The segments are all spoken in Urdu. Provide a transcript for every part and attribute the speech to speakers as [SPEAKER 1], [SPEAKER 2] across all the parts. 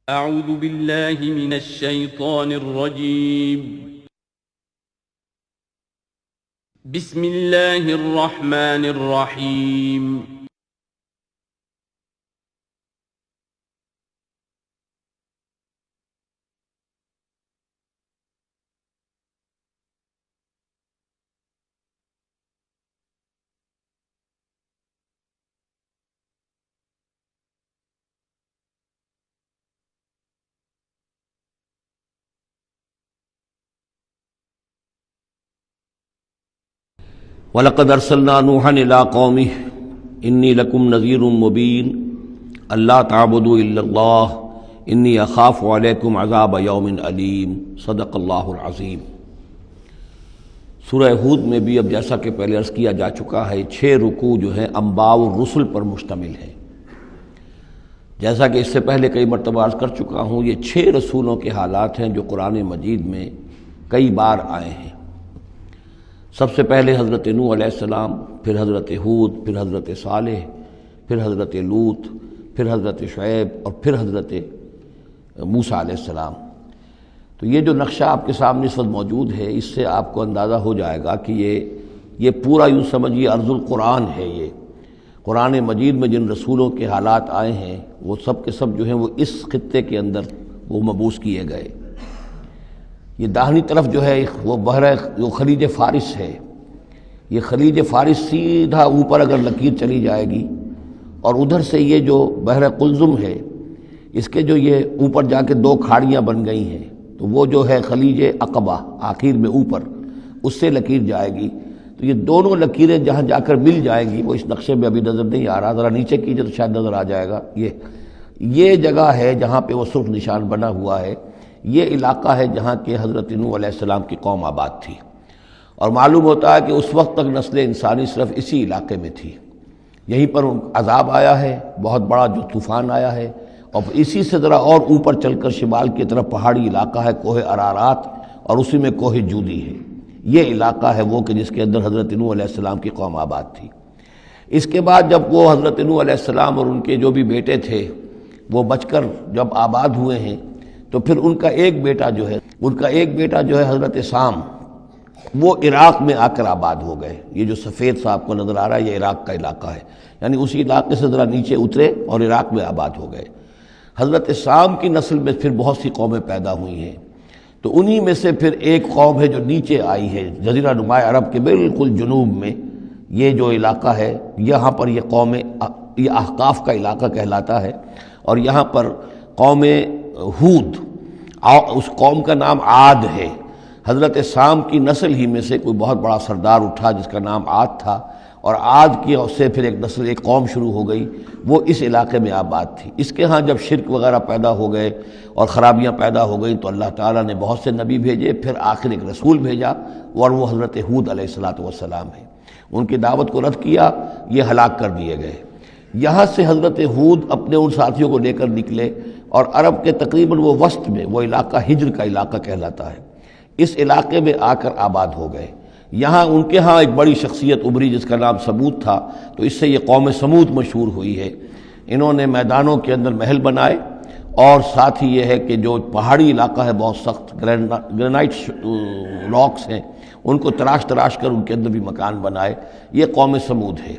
[SPEAKER 1] أعوذ بالله من الشيطان الرجيم. بسم الله الرحمن الرحيم.
[SPEAKER 2] وَلَقَدْ أَرْسَلْنَا نُوحًا إِلَىٰ قَوْمِهِ إِنِّي لَكُمْ نَذِيرٌ مُّبِينٌ أَلَّا تَعْبُدُوا إِلَّا اللَّهَ إِنِّي أَخَافُ عَلَيْكُمْ عَذَابَ يَوْمٍ أَلِيمٍ صدق اللہ العظیم۔ سورہ ہود میں بھی اب جیسا کہ پہلے عرض کیا جا چکا ہے 6 رکوع جو ہیں انباء الرسل پر مشتمل ہے۔ جیسا کہ اس سے پہلے کئی مرتبہ عرض کر چکا ہوں، یہ 6 رسولوں کے حالات ہیں جو قرآن مجید میں کئی بار آئے ہیں۔ سب سے پہلے حضرت نوح علیہ السلام، پھر حضرت ہود، پھر حضرت صالح، پھر حضرت لوط، پھر حضرت شعیب اور پھر حضرت موسیٰ علیہ السلام۔ تو یہ جو نقشہ آپ کے سامنے اس وقت موجود ہے، اس سے آپ کو اندازہ ہو جائے گا کہ یہ پورا یوں سمجھیے ارض القرآن ہے۔ یہ قرآن مجید میں جن رسولوں کے حالات آئے ہیں وہ سب کے سب جو ہیں وہ اس خطے کے اندر وہ مبعوث کیے گئے۔ یہ داہنی طرف جو ہے وہ جو خلیج فارس ہے، یہ خلیج فارس سیدھا اوپر اگر لکیر چلی جائے گی اور ادھر سے یہ جو بحر قلزم ہے، اس کے جو یہ اوپر جا کے 2 کھاڑیاں بن گئی ہیں، تو وہ جو ہے خلیج عقبہ آخر میں اوپر اس سے لکیر جائے گی۔ تو یہ دونوں لکیریں جہاں جا کر مل جائیں گی، وہ اس نقشے میں ابھی نظر نہیں آ رہا، ذرا نیچے کیجئے تو شاید نظر آ جائے گا۔ یہ جگہ ہے جہاں پہ وہ سرخ نشان بنا ہوا ہے، یہ علاقہ ہے جہاں کہ حضرت نوح علیہ السلام کی قوم آباد تھی، اور معلوم ہوتا ہے کہ اس وقت تک نسل انسانی صرف اسی علاقے میں تھی۔ یہیں پر عذاب آیا ہے، بہت بڑا جو طوفان آیا ہے، اور اسی سے ذرا اور اوپر چل کر شمال کی طرف پہاڑی علاقہ ہے کوہ ارارات، اور اسی میں کوہ جودی ہے۔ یہ علاقہ ہے وہ کہ جس کے اندر حضرت نوح علیہ السلام کی قوم آباد تھی۔ اس کے بعد جب وہ حضرت نوح علیہ السلام اور ان کے جو بھی بیٹے تھے وہ بچ کر جب آباد ہوئے ہیں، تو پھر ان کا ایک بیٹا جو ہے حضرت سام، وہ عراق میں آ کر آباد ہو گئے۔ یہ جو سفید سا آپ کو نظر آ رہا ہے یہ عراق کا علاقہ ہے، یعنی اسی علاقے سے ذرا نیچے اترے اور عراق میں آباد ہو گئے۔ حضرت سام کی نسل میں پھر بہت سی قومیں پیدا ہوئی ہیں، تو انہی میں سے پھر ایک قوم ہے جو نیچے آئی ہے جزیرہ نما عرب کے بالکل جنوب میں۔ یہ جو علاقہ ہے یہاں پر یہ قوم، یہ احقاف کا علاقہ کہلاتا ہے، اور یہاں پر قوم ہود، اس قوم کا نام عاد ہے۔ حضرت سام کی نسل ہی میں سے کوئی بہت بڑا سردار اٹھا جس کا نام عاد تھا، اور عاد کی سے پھر ایک قوم شروع ہو گئی، وہ اس علاقے میں آباد تھی۔ اس کے ہاں جب شرک وغیرہ پیدا ہو گئے اور خرابیاں پیدا ہو گئیں تو اللہ تعالیٰ نے بہت سے نبی بھیجے، پھر آخر ایک رسول بھیجا، اور وہ حضرت ہود علیہ السلام ہے۔ ان کی دعوت کو رد کیا، یہ ہلاک کر دیے گئے۔ یہاں سے حضرت ہود اپنے ان ساتھیوں کو لے کر نکلے، اور عرب کے تقریباً وہ وسط میں وہ علاقہ ہجر کا علاقہ کہلاتا ہے، اس علاقے میں آ کر آباد ہو گئے۔ یہاں ان کے ہاں ایک بڑی شخصیت ابھری جس کا نام سمود تھا، تو اس سے یہ قوم سمود مشہور ہوئی ہے۔ انہوں نے میدانوں کے اندر محل بنائے، اور ساتھ ہی یہ ہے کہ جو پہاڑی علاقہ ہے بہت سخت گرینائٹ راکس ہیں، ان کو تراش کر ان کے اندر بھی مکان بنائے۔ یہ قوم سمود ہے۔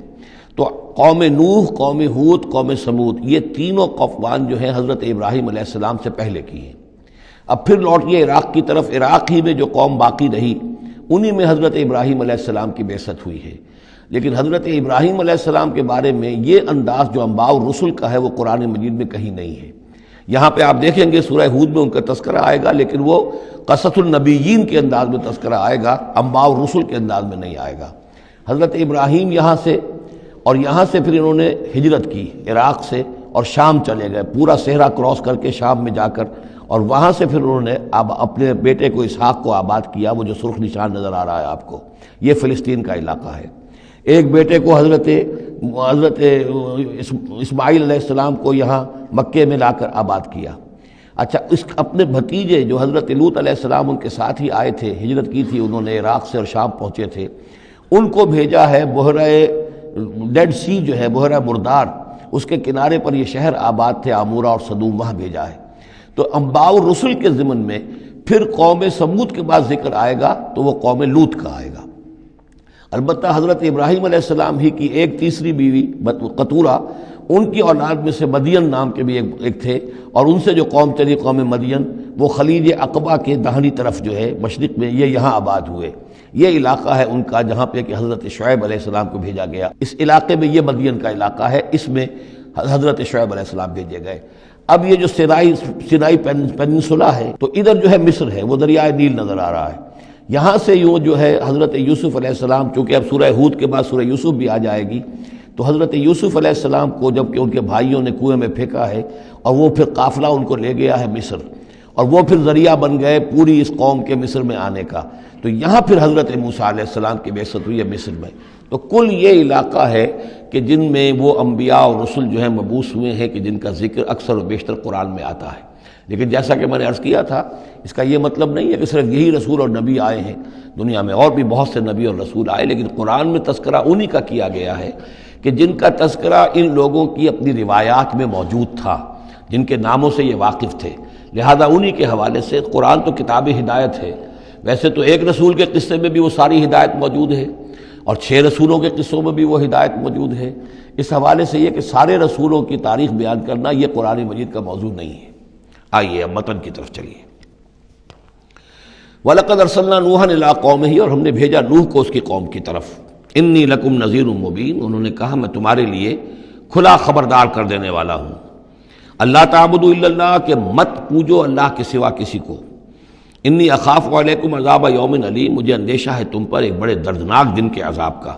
[SPEAKER 2] تو قوم نوح، قوم ہود، قوم سمود، یہ تینوں قومان جو ہیں حضرت ابراہیم علیہ السلام سے پہلے کی ہیں۔ اب پھر لوٹیے عراق کی طرف۔ عراق ہی میں جو قوم باقی رہی انہی میں حضرت ابراہیم علیہ السلام کی بعثت ہوئی ہے۔ لیکن حضرت ابراہیم علیہ السلام کے بارے میں یہ انداز جو انباء الرسل کا ہے وہ قرآن مجید میں کہیں نہیں ہے۔ یہاں پہ آپ دیکھیں گے سورہ ہود میں ان کا تذکرہ آئے گا، لیکن وہ قصص النبیین کے انداز میں تذکرہ آئے گا، انباء الرسل کے انداز میں نہیں آئے گا۔ حضرت ابراہیم یہاں سے، اور یہاں سے پھر انہوں نے ہجرت کی عراق سے، اور شام چلے گئے، پورا صحرا کراس کر کے شام میں جا کر، اور وہاں سے پھر انہوں نے اپنے بیٹے کو اسحاق کو آباد کیا۔ وہ جو سرخ نشان نظر آ رہا ہے آپ کو، یہ فلسطین کا علاقہ ہے۔ ایک بیٹے کو حضرت اسماعیل علیہ السلام کو یہاں مکے میں لا کر آباد کیا۔ اچھا، اس اپنے بھتیجے جو حضرت لوط علیہ السلام ان کے ساتھ ہی آئے تھے، ہجرت کی تھی انہوں نے عراق سے اور شام پہنچے تھے، ان کو بھیجا ہے بحیرہ ڈیڈ سی جو ہے، بحیرہ مردار، اس کے کنارے پر یہ شہر آباد تھے، عمورہ اور صدوم، وہاں بھیجا ہے۔ تو انباء الرسل کے ضمن میں پھر قوم سمود کے بعد ذکر آئے گا تو وہ قوم لوط کا آئے گا۔ البتہ حضرت ابراہیم علیہ السلام ہی کی ایک تیسری بیوی قطورہ، ان کی اولاد میں سے مدین نام کے بھی ایک تھے، اور ان سے جو قوم چلی قوم مدین، وہ خلیج عقبہ کے داہنی طرف جو ہے مشرق میں، یہ یہاں آباد ہوئے۔ یہ علاقہ ہے ان کا جہاں پہ کہ حضرت شعیب علیہ السلام کو بھیجا گیا، اس علاقے میں یہ مدین کا علاقہ ہے، اس میں حضرت شعیب علیہ السلام بھیجے گئے۔ اب یہ جو سینائی پیننسولا ہے تو ادھر جو ہے مصر ہے، وہ دریائے نیل نظر آ رہا ہے۔ یہاں سے یوں جو ہے حضرت یوسف علیہ السلام، چونکہ اب سورہ ہود کے بعد سورہ یوسف بھی آ جائے گی، تو حضرت یوسف علیہ السلام کو جب کہ ان کے بھائیوں نے کنویں میں پھینکا ہے اور وہ پھر قافلہ ان کو لے گیا ہے مصر، اور وہ پھر ذریعہ بن گئے پوری اس قوم کے مصر میں آنے کا، تو یہاں پھر حضرت موسیٰ علیہ السلام کی بعثت ہوئی ہے مصر میں۔ تو کل یہ علاقہ ہے کہ جن میں وہ انبیاء اور رسل جو ہیں مبعوث ہوئے ہیں کہ جن کا ذکر اکثر و بیشتر قرآن میں آتا ہے۔ لیکن جیسا کہ میں نے عرض کیا تھا، اس کا یہ مطلب نہیں ہے کہ صرف یہی رسول اور نبی آئے ہیں، دنیا میں اور بھی بہت سے نبی اور رسول آئے، لیکن قرآن میں تذکرہ انہی کا کیا گیا ہے کہ جن کا تذکرہ ان لوگوں کی اپنی روایات میں موجود تھا، جن کے ناموں سے یہ واقف تھے، لہذا انہی کے حوالے سے قرآن تو کتاب ہدایت ہے۔ ویسے تو ایک رسول کے قصے میں بھی وہ ساری ہدایت موجود ہے، اور 6 رسولوں کے قصوں میں بھی وہ ہدایت موجود ہے۔ اس حوالے سے یہ کہ سارے رسولوں کی تاریخ بیان کرنا یہ قرآن مجید کا موضوع نہیں ہے۔ آئیے اب متن کی طرف چلیے۔ وَلَقَدْ أَرْسَلْنَا نُوحًا إِلَىٰ قَوْمِهِ، اور ہم نے بھیجا نوح کو اس کی قوم کی طرف۔ إِنِّي لَكُمْ نَذِيرٌ مُّبِينٌ، انہوں نے کہا میں تمہارے لیے کھلا خبردار کر دینے والا ہوں۔ اللہ تعبدوا الا اللہ، کہ مت پوجو اللہ کے سوا کسی کو۔ انی اخاف علیکم عذاب یوم علیم، مجھے اندیشہ ہے تم پر ایک بڑے دردناک دن کے عذاب کا۔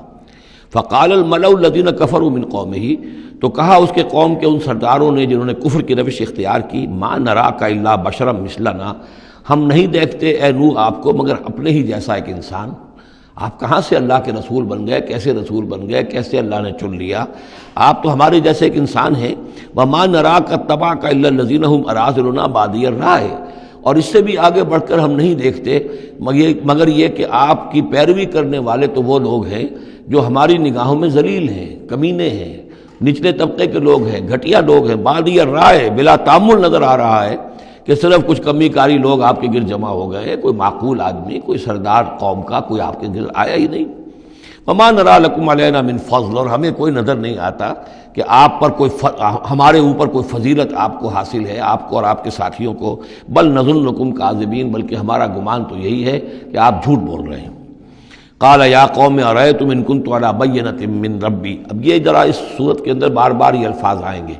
[SPEAKER 2] فقال الملأ الذین کفروا من قومہ، تو کہا اس کے قوم کے ان سرداروں نے جنہوں نے کفر کی روش اختیار کی، ما نراک الا بشرا مثلنا، ہم نہیں دیکھتے اے نوح آپ کو مگر اپنے ہی جیسا ایک انسان۔ آپ کہاں سے اللہ کے رسول بن گئے، کیسے رسول بن گئے، کیسے اللہ نے چن لیا؟ آپ تو ہمارے جیسے ایک انسان ہیں۔ وما نراک اتبعک الا الذین هم اراذلنا بادی الرائے، اور اس سے بھی آگے بڑھ کر ہم نہیں دیکھتے مگر یہ کہ آپ کی پیروی کرنے والے تو وہ لوگ ہیں جو ہماری نگاہوں میں ذلیل ہیں، کمینے ہیں، نچلے طبقے کے لوگ ہیں، گھٹیا لوگ ہیں، بادی الرائے، بلا تعمل نظر آ رہا ہے کہ صرف کچھ کمی کاری لوگ آپ کے گرد جمع ہو گئے، کوئی معقول آدمی، کوئی سردار قوم کا کوئی آپ کے گرد آیا ہی نہیں۔ وما نرا لکم علینا من فضل، اور ہمیں کوئی نظر نہیں آتا کہ آپ پر کوئی ہمارے اوپر کوئی فضیلت آپ کو حاصل ہے، آپ کو اور آپ کے ساتھیوں کو، بل نظنکم کاذبین، بلکہ ہمارا گمان تو یہی ہے کہ آپ جھوٹ بول رہے ہیں۔ قال یا قوم ارأیتم ان کنت علی بینۃ من ربی، اب یہ ذرا اس صورت کے اندر بار بار یہ الفاظ آئیں گے۔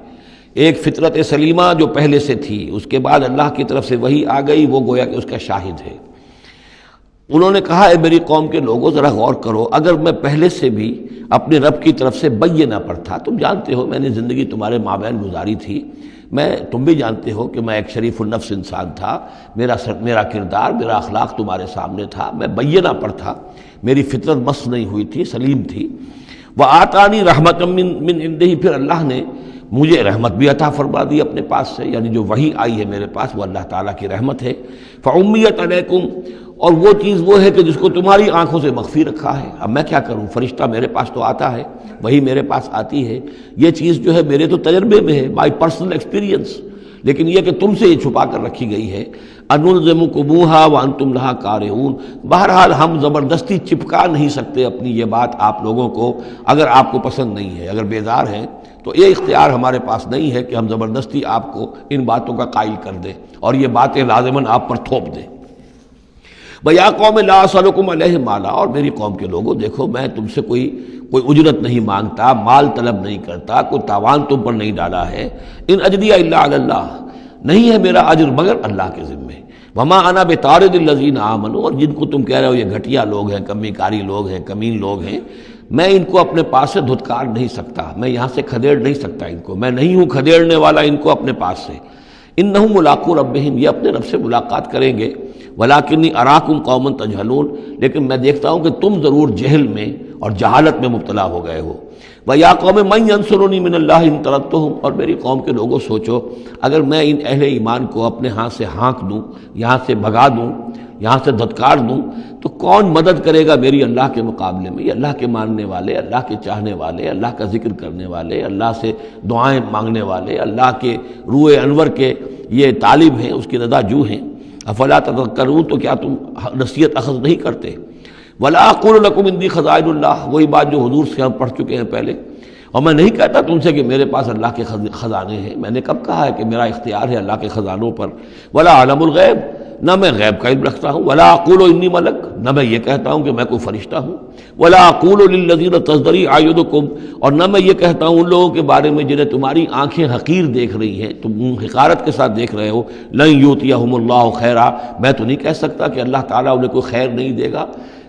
[SPEAKER 2] ایک فطرت سلیمہ جو پہلے سے تھی، اس کے بعد اللہ کی طرف سے وحی آ گئی، وہ گویا کہ اس کا شاہد ہے۔ انہوں نے کہا اے میری قوم کے لوگوں ذرا غور کرو، اگر میں پہلے سے بھی اپنے رب کی طرف سے بینہ پر تھا، تم جانتے ہو میں نے زندگی تمہارے مابین گزاری تھی، تم بھی جانتے ہو کہ میں ایک شریف النفس انسان تھا، میرا کردار، میرا اخلاق تمہارے سامنے تھا، میں بینہ پر تھا، میری فطرت مس نہیں ہوئی تھی، سلیم تھی۔ وآتانی رحمۃ من عنده، پھر اللہ نے مجھے رحمت بھی عطا فرما دی اپنے پاس سے، یعنی جو وحی آئی ہے میرے پاس وہ اللہ تعالیٰ کی رحمت ہے۔ فعمیت علیکم، اور وہ چیز وہ ہے کہ جس کو تمہاری آنکھوں سے مخفی رکھا ہے، اب میں کیا کروں، فرشتہ میرے پاس تو آتا ہے، وہی میرے پاس آتی ہے، یہ چیز جو ہے میرے تو تجربے میں ہے، بائی پرسنل ایکسپیرینس، لیکن یہ کہ تم سے یہ چھپا کر رکھی گئی ہے۔ انلزمکموہا وانتم لہا کارہون، بہرحال ہم زبردستی چپکا نہیں سکتے اپنی یہ بات آپ لوگوں کو، اگر آپ کو پسند نہیں ہے، اگر بیزار ہیں تو یہ اختیار ہمارے پاس نہیں ہے کہ ہم زبردستی آپ کو ان باتوں کا قائل کر دیں اور یہ باتیں لازماً آپ پر تھوپ دیں۔ بیا قوم لا اسألکم علیہ مالا، اور میری قوم کے لوگوں دیکھو میں تم سے کوئی اجرت نہیں مانگتا، مال طلب نہیں کرتا، کوئی تاوان تم پر نہیں ڈالا ہے۔ ان اجریہ الا علی اللہ، نہیں ہے میرا اجر مگر اللہ کے ذمے۔ وما انا بطارد الذین آمنوا، اور جن کو تم کہہ رہے ہو یہ گھٹیا لوگ ہیں، کمی کاری لوگ ہیں، کمین لوگ ہیں، میں ان کو اپنے پاس سے دھتکار نہیں سکتا، میں یہاں سے کھدیڑ نہیں سکتا ان کو، میں نہیں ہوں کھدیڑنے والا ان کو اپنے پاس سے۔ انہم ملاقو ربہم، یہ اپنے رب سے ملاقات کریں گے۔ ولیکنی اراکم قوما تجہلون، لیکن میں دیکھتا ہوں کہ تم ضرور جہل میں اور جہالت میں مبتلا ہو گئے ہو۔ وَيَا قَوْمِ مَن يَنصُرُنِي مِنَ اللَّهِ إِن طَرَدتُّهُمْ، اور میری قوم کے لوگوں سوچو اگر میں ان اہل ایمان کو اپنے ہاتھ سے ہانک دوں، یہاں سے بھگا دوں، یہاں سے دھتکار دوں، تو کون مدد کرے گا میری اللہ کے مقابلے میں؟ یہ اللہ کے ماننے والے، اللہ کے چاہنے والے، اللہ کا ذکر کرنے والے، اللہ سے دعائیں مانگنے والے، اللہ کے روح انور کے یہ طالب ہیں، اس کی رضا جو ہیں۔ افلا تذکرون، تو کیا تم نصیحت اخذ نہیں کرتے؟ ولا اقول لکم عندی خزائن اللہ، وہی بات جو حضور سے ہم پڑھ چکے ہیں پہلے، اور میں نہیں کہتا تم سے کہ میرے پاس اللہ کے خزانے ہیں، میں نے کب کہا ہے کہ میرا اختیار ہے اللہ کے خزانوں پر؟ ولا اعلم الغیب، نہ میں غیب کا علم رکھتا ہوں۔ ولا اقول انی ملک، نہ میں یہ کہتا ہوں کہ میں کوئی فرشتہ ہوں۔ ولا اقول للذین تزدری اعینکم، اور نہ میں یہ کہتا ہوں ان لوگوں کے بارے میں جنہیں تمہاری آنکھیں حقیر دیکھ رہی ہیں، تم حقارت کے ساتھ دیکھ رہے ہو، لن یؤتیہم اللہ خیرا، میں تو نہیں کہہ سکتا کہ اللہ تعالیٰ انہیں کوئی خیر نہیں دے گا۔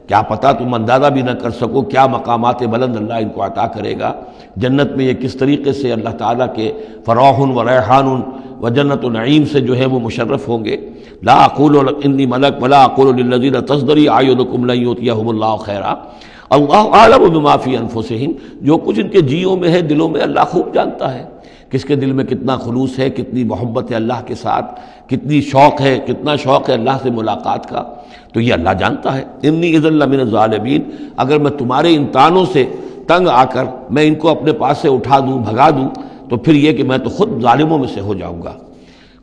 [SPEAKER 2] کیا پتہ تم اندازہ بھی نہ کر سکو کیا مقامات بلند اللہ ان کو عطا کرے گا جنت میں، یہ کس طریقے سے اللہ تعالیٰ کے فراح و ریحان و جنت و نعیم سے جو ہے وہ مشرف ہوں گے۔ لا اقول انی ملک ولا اقول للذین تزدری اعینکم لن یؤتیہم اللہ خیرا، اللہ اعلم بما فی انفسہم، جو کچھ ان کے جیوں میں ہے، دلوں میں، اللہ خوب جانتا ہے کس کے دل میں کتنا خلوص ہے، کتنی محبت ہے اللہ کے ساتھ، کتنی شوق ہے، کتنا شوق ہے اللہ سے ملاقات کا، تو یہ اللہ جانتا ہے۔ انی اذا لمن الظالمین، اگر میں تمہارے ان طعنوں سے تنگ آ کر میں ان کو اپنے پاس سے اٹھا دوں، بھگا دوں، تو پھر یہ کہ میں تو خود ظالموں میں سے ہو جاؤں گا۔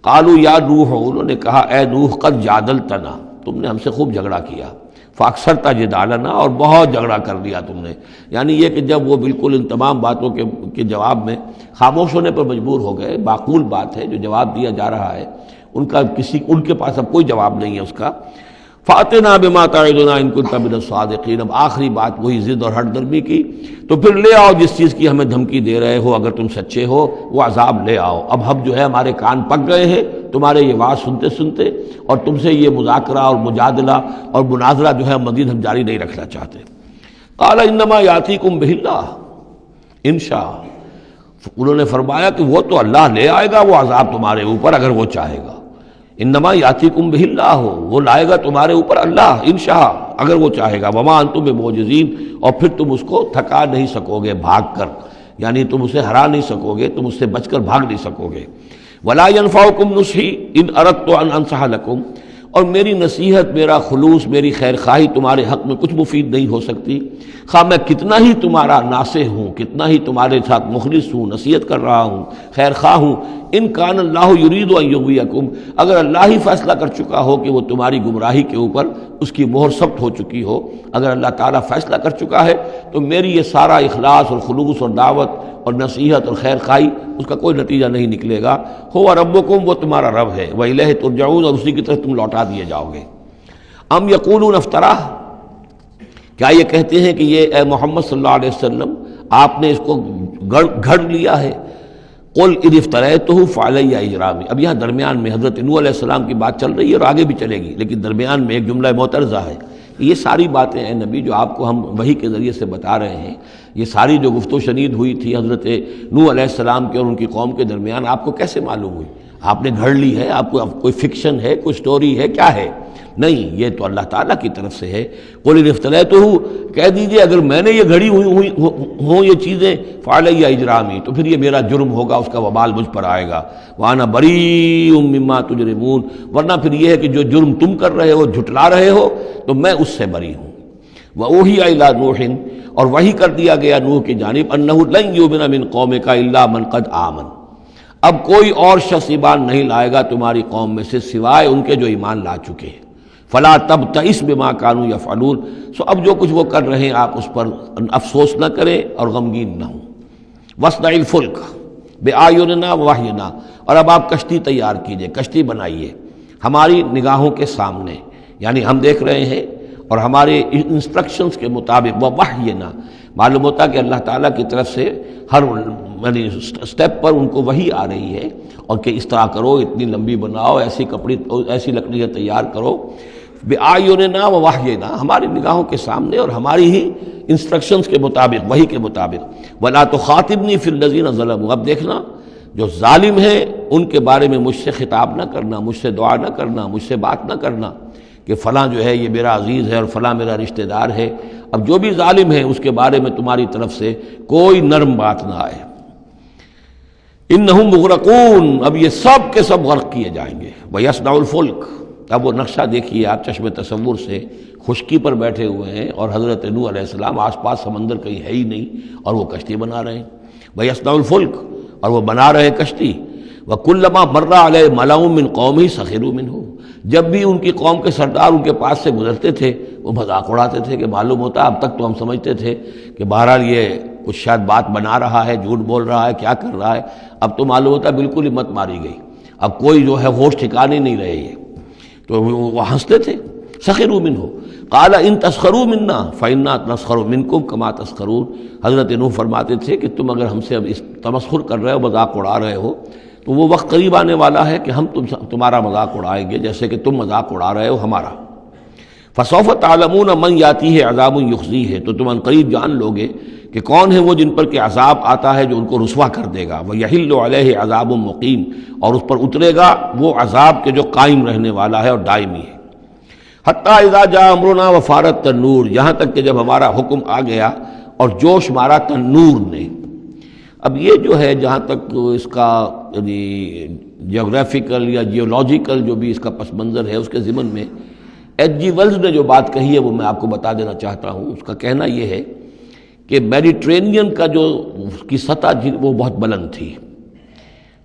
[SPEAKER 2] قالوا یا نوح، انہوں نے کہا اے نوح قد جادلتنا، تم نے ہم سے خوب جھگڑا کیا، فاکثرت جدالنا، اور بہت جھگڑا کر لیا تم نے، یعنی یہ کہ جب وہ بالکل ان تمام باتوں کے جواب میں خاموش ہونے پر مجبور ہو گئے، معقول بات ہے جو جواب دیا جا رہا ہے، ان کے پاس اب کوئی جواب نہیں ہے اس کا۔ فاتنا بما تعدنا ان كنت من الصادقین، اب آخری بات وہی ضد اور ہٹ درمی کی، تو پھر لے آؤ جس چیز کی ہمیں دھمکی دے رہے ہو، اگر تم سچے ہو وہ عذاب لے آؤ۔ اب ہم جو ہے ہمارے کان پک گئے ہیں تمہارے یہ بات سنتے سنتے، اور تم سے یہ مذاکرہ اور مجادلہ اور مناظرہ جو ہے مزید ہم جاری نہیں رکھنا چاہتے۔ قال انما یاتیکم بہ اللہ ان شاء، انہوں نے فرمایا کہ وہ تو اللہ لے آئے گا وہ عذاب تمہارے اوپر اگر وہ چاہے گا۔ انما یاتیکم بہ اللہ، وہ لائے گا تمہارے اوپر اللہ انشاء، اگر وہ چاہے گا۔ وما انتم بمعجزین، اور پھر تم اس کو تھکا نہیں سکو گے بھاگ کر، یعنی تم اسے ہرا نہیں سکو گے، تم اس سے بچ کر بھاگ نہیں سکو گے۔ ولا ينفعکم نصحی ان اردت ان انصح لکم، اور میری نصیحت، میرا خلوص، میری خیر خواہی تمہارے حق میں کچھ مفید نہیں ہو سکتی، خواہ میں کتنا ہی تمہارا ناصح ہوں، کتنا ہی تمہارے ساتھ مخلص ہوں، نصیحت کر رہا ہوں، خیر خواہ ہوں۔ ان کان اللہ یرید ان یغویکم، اگر اللہ ہی فیصلہ کر چکا ہو کہ وہ تمہاری گمراہی کے اوپر اس کی مہر ثبت ہو چکی ہو، اگر اللہ تعالیٰ فیصلہ کر چکا ہے تو میری یہ سارا اخلاص اور خلوص اور دعوت اور نصیحت اور خیر خواہی اس کا کوئی نتیجہ نہیں نکلے گا۔ ہو ربکم، وہ تمہارا رب ہے، وإلیہ ترجعون، اور اسی کی طرف تم لوٹا دیے جاؤ گے۔ ام یقولون افتراہ، کیا یہ کہتے ہیں کہ یہ اے محمد صلی اللہ علیہ وسلم آپ نے اس کو گھڑ لیا ہے؟ قل ان افتریتہ فعلی اجرامی، اب یہاں درمیان میں حضرت نوح علیہ السلام کی بات چل رہی ہے اور آگے بھی چلے گی، لیکن درمیان میں ایک جملہ معترضہ ہے۔ یہ ساری باتیں ہیں نبی جو آپ کو ہم وحی کے ذریعے سے بتا رہے ہیں، یہ ساری جو گفت و شنید ہوئی تھی حضرت نوح علیہ السلام کے اور ان کی قوم کے درمیان، آپ کو کیسے معلوم ہوئی؟ آپ نے گھڑ لی ہے؟ آپ کو کوئی فکشن ہے، کوئی سٹوری ہے، کیا ہے؟ نہیں، یہ تو اللہ تعالیٰ کی طرف سے ہے۔ قل ان افتریتہ، کہہ دیجئے اگر میں نے یہ گھڑی ہوئی ہوں یہ چیزیں، فعلی اجرامی، تو پھر یہ میرا جرم ہوگا، اس کا وبال مجھ پر آئے گا۔ وانا بریء مما تجرمون، ورنہ پھر یہ ہے کہ جو جرم تم کر رہے ہو، جھٹلا رہے ہو، تو میں اس سے بری ہوں۔ وأوحی الی نوح، اور وحی کر دیا گیا نوح کی جانب، انہ لن یؤمن من قومک الا من قد آمن، اب کوئی اور شخص ایمان نہیں لائے گا تمہاری قوم میں سے سوائے ان کے جو ایمان لا چکے ہیں۔ فلا تبتئس بما كانوا يفعلون، سو اب جو کچھ وہ کر رہے ہیں آپ اس پر افسوس نہ کریں اور غمگین نہ ہوں۔ واصنع الفلک بأعیننا ووحینا، اور اب آپ کشتی تیار کیجئے، کشتی بنائیے ہماری نگاہوں کے سامنے، یعنی ہم دیکھ رہے ہیں اور ہمارے انسٹرکشنز کے مطابق، ووحینا، معلوم ہوتا کہ اللہ تعالیٰ کی طرف سے ہر یعنی سٹیپ پر ان کو وحی آ رہی ہے، اور کہ اس طرح کرو، اتنی لمبی بناؤ، ایسی لکڑیاں تیار کرو، بِأَعْيُنِنَا وَوَحْيِنَا، ہماری نگاہوں کے سامنے اور ہماری ہی انسٹرکشنز کے مطابق، وحی کے مطابق۔ وَلَا تُخَاطِبْنِي فِي الَّذِينَ ظَلَمُوا، اب دیکھنا جو ظالم ہیں ان کے بارے میں مجھ سے خطاب نہ کرنا، مجھ سے دعا نہ کرنا، مجھ سے بات نہ کرنا کہ فلاں جو ہے یہ میرا عزیز ہے اور فلاں میرا رشتہ دار ہے، اب جو بھی ظالم ہے اس کے بارے میں تمہاری طرف سے کوئی نرم بات نہ آئے۔ انہم مغرقون، اب یہ سب کے سب غرق کیے جائیں گے۔ وَيَصْنَعُ الْفُلْكَ، اب وہ نقشہ دیکھیے آپ چشم تصور سے، خشکی پر بیٹھے ہوئے ہیں اور حضرت نوح علیہ السلام آس پاس سمندر کہیں ہے ہی نہیں اور وہ کشتی بنا رہے ہیں۔ وَيَصْنَعُ الْفُلْكَ، اور وہ بنا رہے کشتی۔ وَكُلَّمَا مَرَّ عَلَيْهِ مَلَأٌ مِّن قَوْمِهِ سَخِرُوا مِنْهُ، جب بھی ان کی قوم کے سردار ان کے پاس سے گزرتے تھے وہ مذاق اڑاتے تھے کہ معلوم ہوتا اب تک تو ہم سمجھتے تھے کہ بہرحال یہ کچھ شاید بات بنا رہا ہے، جھوٹ بول رہا ہے، کیا کر رہا ہے، اب تو معلوم ہوتا بالکل ہی مت ماری گئی، اب کوئی جو ہے ہوش ٹھکانے نہیں رہے یہ، تو وہ ہنستے تھے۔ سخروا منہ قال ان تسخروا منا فانا نسخر منکم کما تسخرون، حضرت نوح فرماتے تھے کہ تم اگر ہم سے اب اس تمسخر کر رہے ہو، مذاق اڑا رہے ہو، تو وہ وقت قریب آنے والا ہے کہ ہم تمہارا مذاق اڑائیں گے جیسے کہ تم مذاق اڑا رہے ہو ہمارا۔ فسوف تعلمون من یاتیہ عذاب یخزیہ، تو تم ان قریب جان لوگے کہ کون ہے وہ جن پر کہ عذاب آتا ہے جو ان کو رسوا کر دے گا۔ ویحل علیہ عذاب مقیم، اور اس پر اترے گا وہ عذاب کے جو قائم رہنے والا ہے اور دائمی ہے۔ حتی اذا جاء امرنا وفارت تنور، یہاں تک کہ جب ہمارا حکم آ گیا اور جوش مارا تنور نے۔ اب یہ جو ہے جہاں تک اس کا یعنی جیوگرافیکل یا جیولوجیکل جو بھی اس کا پس منظر ہے، اس کے ضمن میں ایچ جی ویلز نے جو بات کہی ہے وہ میں آپ کو بتا دینا چاہتا ہوں۔ اس کا کہنا یہ ہے کہ میڈیٹرینین کا جو اس کی سطح وہ بہت بلند تھی،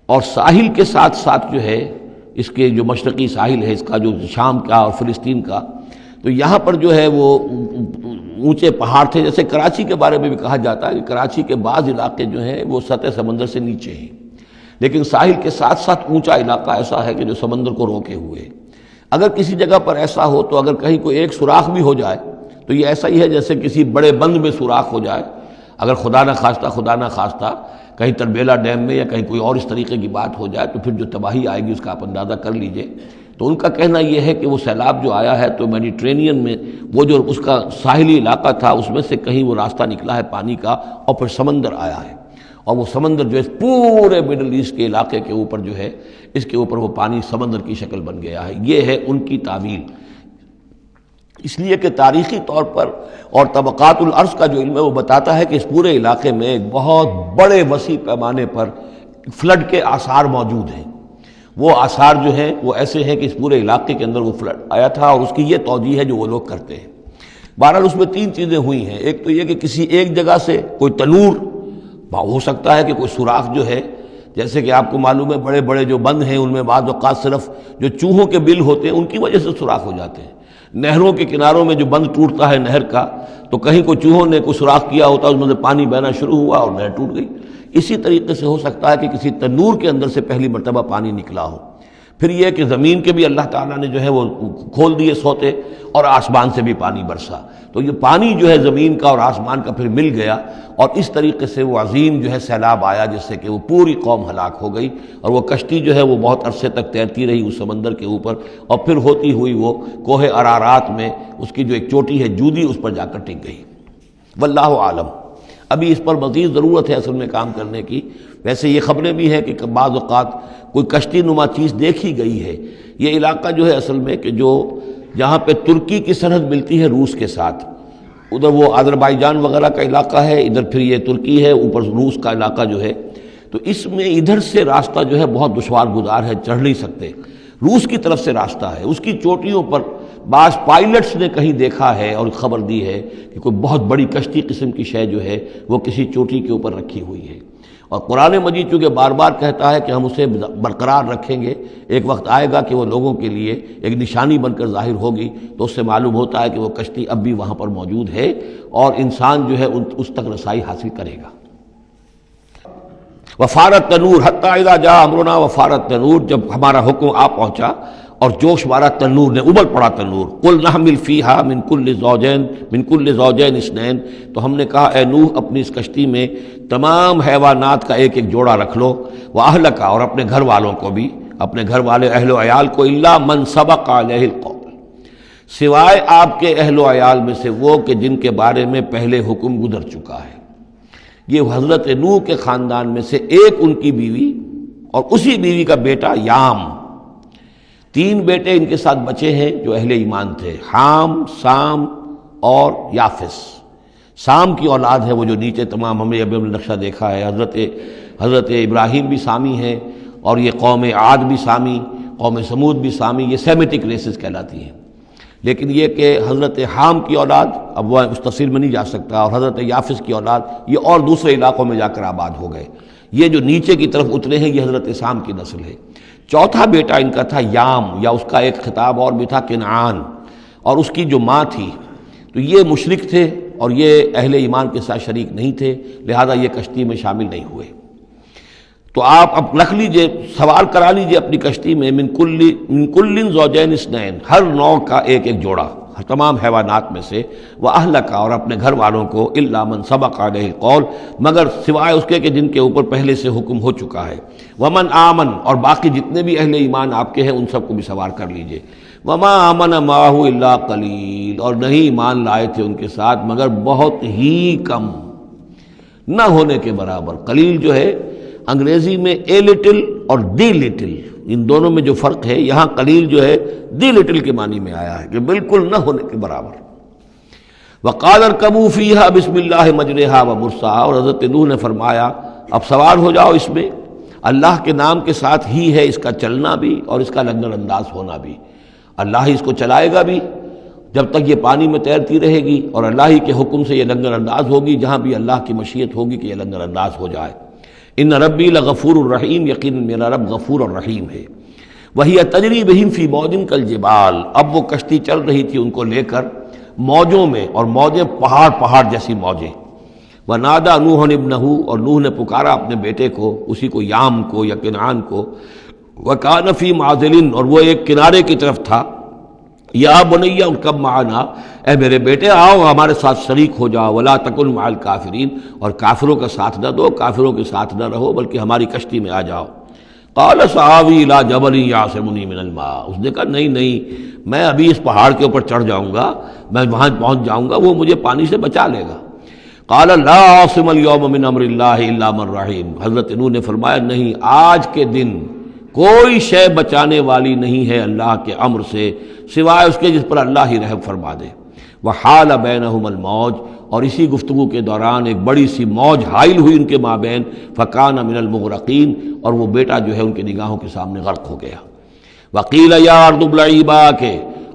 [SPEAKER 2] اور ساحل کے ساتھ ساتھ جو ہے اس کے جو مشرقی ساحل ہے اس کا جو شام کا اور فلسطین کا، تو یہاں پر جو ہے وہ اونچے پہاڑ تھے۔ جیسے کراچی کے بارے میں بھی کہا جاتا ہے کہ کراچی کے بعض علاقے جو ہیں وہ سطح سمندر سے نیچے ہیں، لیکن ساحل کے ساتھ ساتھ اونچا علاقہ ایسا ہے کہ جو سمندر کو روکے ہوئے ہے۔ اگر کسی جگہ پر ایسا ہو تو اگر کہیں کوئی ایک سوراخ بھی ہو جائے تو یہ ایسا ہی ہے جیسے کسی بڑے بند میں سوراخ ہو جائے۔ اگر خدا نہ خواستہ کہیں تربیلا ڈیم میں یا کہیں کوئی اور اس طریقے کی بات ہو جائے تو پھر جو تباہی آئے گی اس کا آپ اندازہ کر لیجئے۔ تو ان کا کہنا یہ ہے کہ وہ سیلاب جو آیا ہے تو میڈیٹرینین میں وہ جو اس کا ساحلی علاقہ تھا اس میں سے کہیں وہ راستہ نکلا ہے پانی کا، اور پھر سمندر آیا ہے، اور وہ سمندر جو ہے پورے مڈل ایسٹ کے علاقے کے اوپر جو ہے اس کے اوپر وہ پانی سمندر کی شکل بن گیا ہے۔ یہ ہے ان کی تعویل، اس لیے کہ تاریخی طور پر اور طبقات الارض کا جو علم ہے وہ بتاتا ہے کہ اس پورے علاقے میں ایک بہت بڑے وسیع پیمانے پر فلڈ کے آثار موجود ہیں۔ وہ آثار جو ہیں وہ ایسے ہیں کہ اس پورے علاقے کے اندر وہ فلڈ آیا تھا، اور اس کی یہ توجیہ ہے جو وہ لوگ کرتے ہیں۔ بہرحال اس میں تین چیزیں ہوئی ہیں، ایک تو یہ کہ کسی ایک جگہ سے کوئی تنور ہو سکتا ہے کہ کوئی سوراخ جو ہے، جیسے کہ آپ کو معلوم ہے بڑے بڑے جو بند ہیں ان میں بعض اوقات صرف جو چوہوں کے بل ہوتے ہیں ان کی وجہ سے سوراخ ہو جاتے ہیں۔ نہروں کے کناروں میں جو بند ٹوٹتا ہے نہر کا، تو کہیں کوئی چوہوں نے کوئی سوراخ کیا ہوتا ہے، اس میں سے پانی بہنا شروع ہوا اور نہر ٹوٹ گئی۔ اسی طریقے سے ہو سکتا ہے کہ کسی تنور کے اندر سے پہلی مرتبہ پانی نکلا ہو۔ پھر یہ کہ زمین کے بھی اللہ تعالیٰ نے جو ہے وہ کھول دیے سوتے، اور آسمان سے بھی پانی برسا، تو یہ پانی جو ہے زمین کا اور آسمان کا پھر مل گیا، اور اس طریقے سے وہ عظیم جو ہے سیلاب آیا جس سے کہ وہ پوری قوم ہلاک ہو گئی، اور وہ کشتی جو ہے وہ بہت عرصے تک تیرتی رہی اس سمندر کے اوپر، اور پھر ہوتی ہوئی وہ کوہ ارارات میں اس کی جو ایک چوٹی ہے جودی اس پر جا کر ٹک گئی۔ واللہ عالم، ابھی اس پر مزید ضرورت ہے اصل میں کام کرنے کی۔ ویسے یہ خبریں بھی ہیں کہ بعض اوقات کوئی کشتی نما چیز دیکھی گئی ہے۔ یہ علاقہ جو ہے اصل میں کہ جو جہاں پہ ترکی کی سرحد ملتی ہے روس کے ساتھ، ادھر وہ آذربائیجان وغیرہ کا علاقہ ہے، ادھر پھر یہ ترکی ہے، اوپر روس کا علاقہ جو ہے، تو اس میں ادھر سے راستہ جو ہے بہت دشوار گزار ہے، چڑھ نہیں سکتے۔ روس کی طرف سے راستہ ہے، اس کی چوٹیوں پر بعض پائلٹس نے کہیں دیکھا ہے اور خبر دی ہے کہ کوئی بہت بڑی کشتی قسم کی شے جو ہے وہ کسی چوٹی کے اوپر رکھی ہوئی ہے، اور قرآن مجید چونکہ بار بار کہتا ہے کہ ہم اسے برقرار رکھیں گے، ایک وقت آئے گا کہ وہ لوگوں کے لیے ایک نشانی بن کر ظاہر ہوگی، تو اس سے معلوم ہوتا ہے کہ وہ کشتی اب بھی وہاں پر موجود ہے اور انسان جو ہے اس تک رسائی حاصل کرے گا۔ وفارت تنور حتی اذا جاء امرنا وفارت تنور، جب ہمارا حکم آ پہنچا اور جوش مارا تنور نے، ابل پڑا تنور۔ قل نحمل فیہا من کل زوجین اثنین، تو ہم نے کہا اے نوح اپنی اس کشتی میں تمام حیوانات کا ایک ایک جوڑا رکھ لو، واہلک، اور اپنے گھر والوں کو بھی، اپنے گھر والے اہل و عیال کو، الا من سبق علیہ القول، سوائے آپ کے اہل و عیال میں سے وہ کہ جن کے بارے میں پہلے حکم گزر چکا ہے۔ یہ حضرت نوح کے خاندان میں سے ایک ان کی بیوی اور اسی بیوی کا بیٹا یام، تین بیٹے ان کے ساتھ بچے ہیں جو اہل ایمان تھے، حام، سام اور یافس۔ سام کی اولاد ہے وہ جو نیچے تمام ہم نے ابھی نقشہ دیکھا ہے، حضرت ابراہیم بھی سامی ہیں، اور یہ قوم عاد بھی سامی، قوم سمود بھی سامی، یہ سیمیٹک ریسز کہلاتی ہیں۔ لیکن یہ کہ حضرت حام کی اولاد، اب وہ اس تفصیل میں نہیں جا سکتا، اور حضرت یافس کی اولاد یہ اور دوسرے علاقوں میں جا کر آباد ہو گئے۔ یہ جو نیچے کی طرف اترے ہیں یہ حضرت سام کی نسل ہے۔ چوتھا بیٹا ان کا تھا یام، یا اس کا ایک خطاب اور بھی تھا کنعان، اور اس کی جو ماں تھی تو یہ مشرک تھے اور یہ اہل ایمان کے ساتھ شریک نہیں تھے، لہذا یہ کشتی میں شامل نہیں ہوئے۔ تو آپ اب رکھ لیجئے، سوال کرا لیجئے اپنی کشتی میں من کل زوجین اثنین، ہر نوع کا ایک ایک جوڑا تمام حیوانات میں سے، وَأَهْلَكَ، اور اپنے گھر والوں کو، إِلَّا مَنْ سَبَقَ عَلَيْهِ الْقَوْلُ، مگر سوائے اس کے کہ جن کے اوپر پہلے سے حکم ہو چکا ہے، وَمَنْ آمَنَ، اور باقی جتنے بھی اہل ایمان آپ کے ہیں ان سب کو بھی سوار کر لیجئے، وَمَا آمَنَ مَعَهُ إِلَّا قَلِيلٌ، اور نہیں ایمان لائے تھے ان کے ساتھ مگر بہت ہی کم، نہ ہونے کے برابر۔ قلیل جو ہے انگریزی میں اے لٹل اور دی لٹل، ان دونوں میں جو فرق ہے، یہاں قلیل جو ہے دی لٹل کے معنی میں آیا ہے کہ بالکل نہ ہونے کے برابر۔ وَقَالَ ارْكَبُوا فِيهَا بِسْمِ اللَّهِ مَجْرَاهَا وَمُرْسَاهَا، اور حضرت نوح نے فرمایا اب سوار ہو جاؤ اس میں، اللہ کے نام کے ساتھ ہی ہے اس کا چلنا بھی اور اس کا لنگر انداز ہونا بھی، اللہ ہی اس کو چلائے گا بھی جب تک یہ پانی میں تیرتی رہے گی، اور اللہ ہی کے حکم سے یہ لنگر انداز ہوگی جہاں بھی اللہ کی مشیت ہوگی کہ یہ لنگر انداز ہو جائے۔ ان ربی لغفور الرحیم، یقین میرا رب غفور الرحیم ہے۔ وہی تجری بہم فی موج کالجبال، اب وہ کشتی چل رہی تھی ان کو لے کر موجوں میں، اور موجیں پہاڑ جیسی موجیں۔ ونادى نوح ابنہ، اور نوح نے پکارا اپنے بیٹے کو، اسی کو یام کو یا کنعان کو، وکان فی معزل، اور وہ ایک کنارے کی طرف تھا، یا بنی ارکب معنا، اے میرے بیٹے آؤ ہمارے ساتھ شریک ہو جاؤ، ولا تکن مع الکافرین، اور کافروں کا ساتھ نہ دو، کافروں کے ساتھ نہ رہو بلکہ ہماری کشتی میں آ جاؤ۔ قال سآوی الی جبل یعصمنی من الماء، اس نے کہا نہیں میں ابھی اس پہاڑ کے اوپر چڑھ جاؤں گا، میں وہاں پہنچ جاؤں گا، وہ مجھے پانی سے بچا لے گا۔ قال لا عاصم اليوم من امر اللہ الا من رحم، حضرت نوح نے فرمایا نہیں، آج کے دن کوئی شے بچانے والی نہیں ہے اللہ کے امر سے سوائے اس کے جس پر اللہ ہی رحم فرما دے۔ وحال بینہم الموج، اور اسی گفتگو کے دوران ایک بڑی سی موج حائل ہوئی ان کے مابین، فکان من المغرقین، اور وہ بیٹا جو ہے ان کی نگاہوں کے سامنے غرق ہو گیا۔ وقیل یا ارض ابلعی ماءک،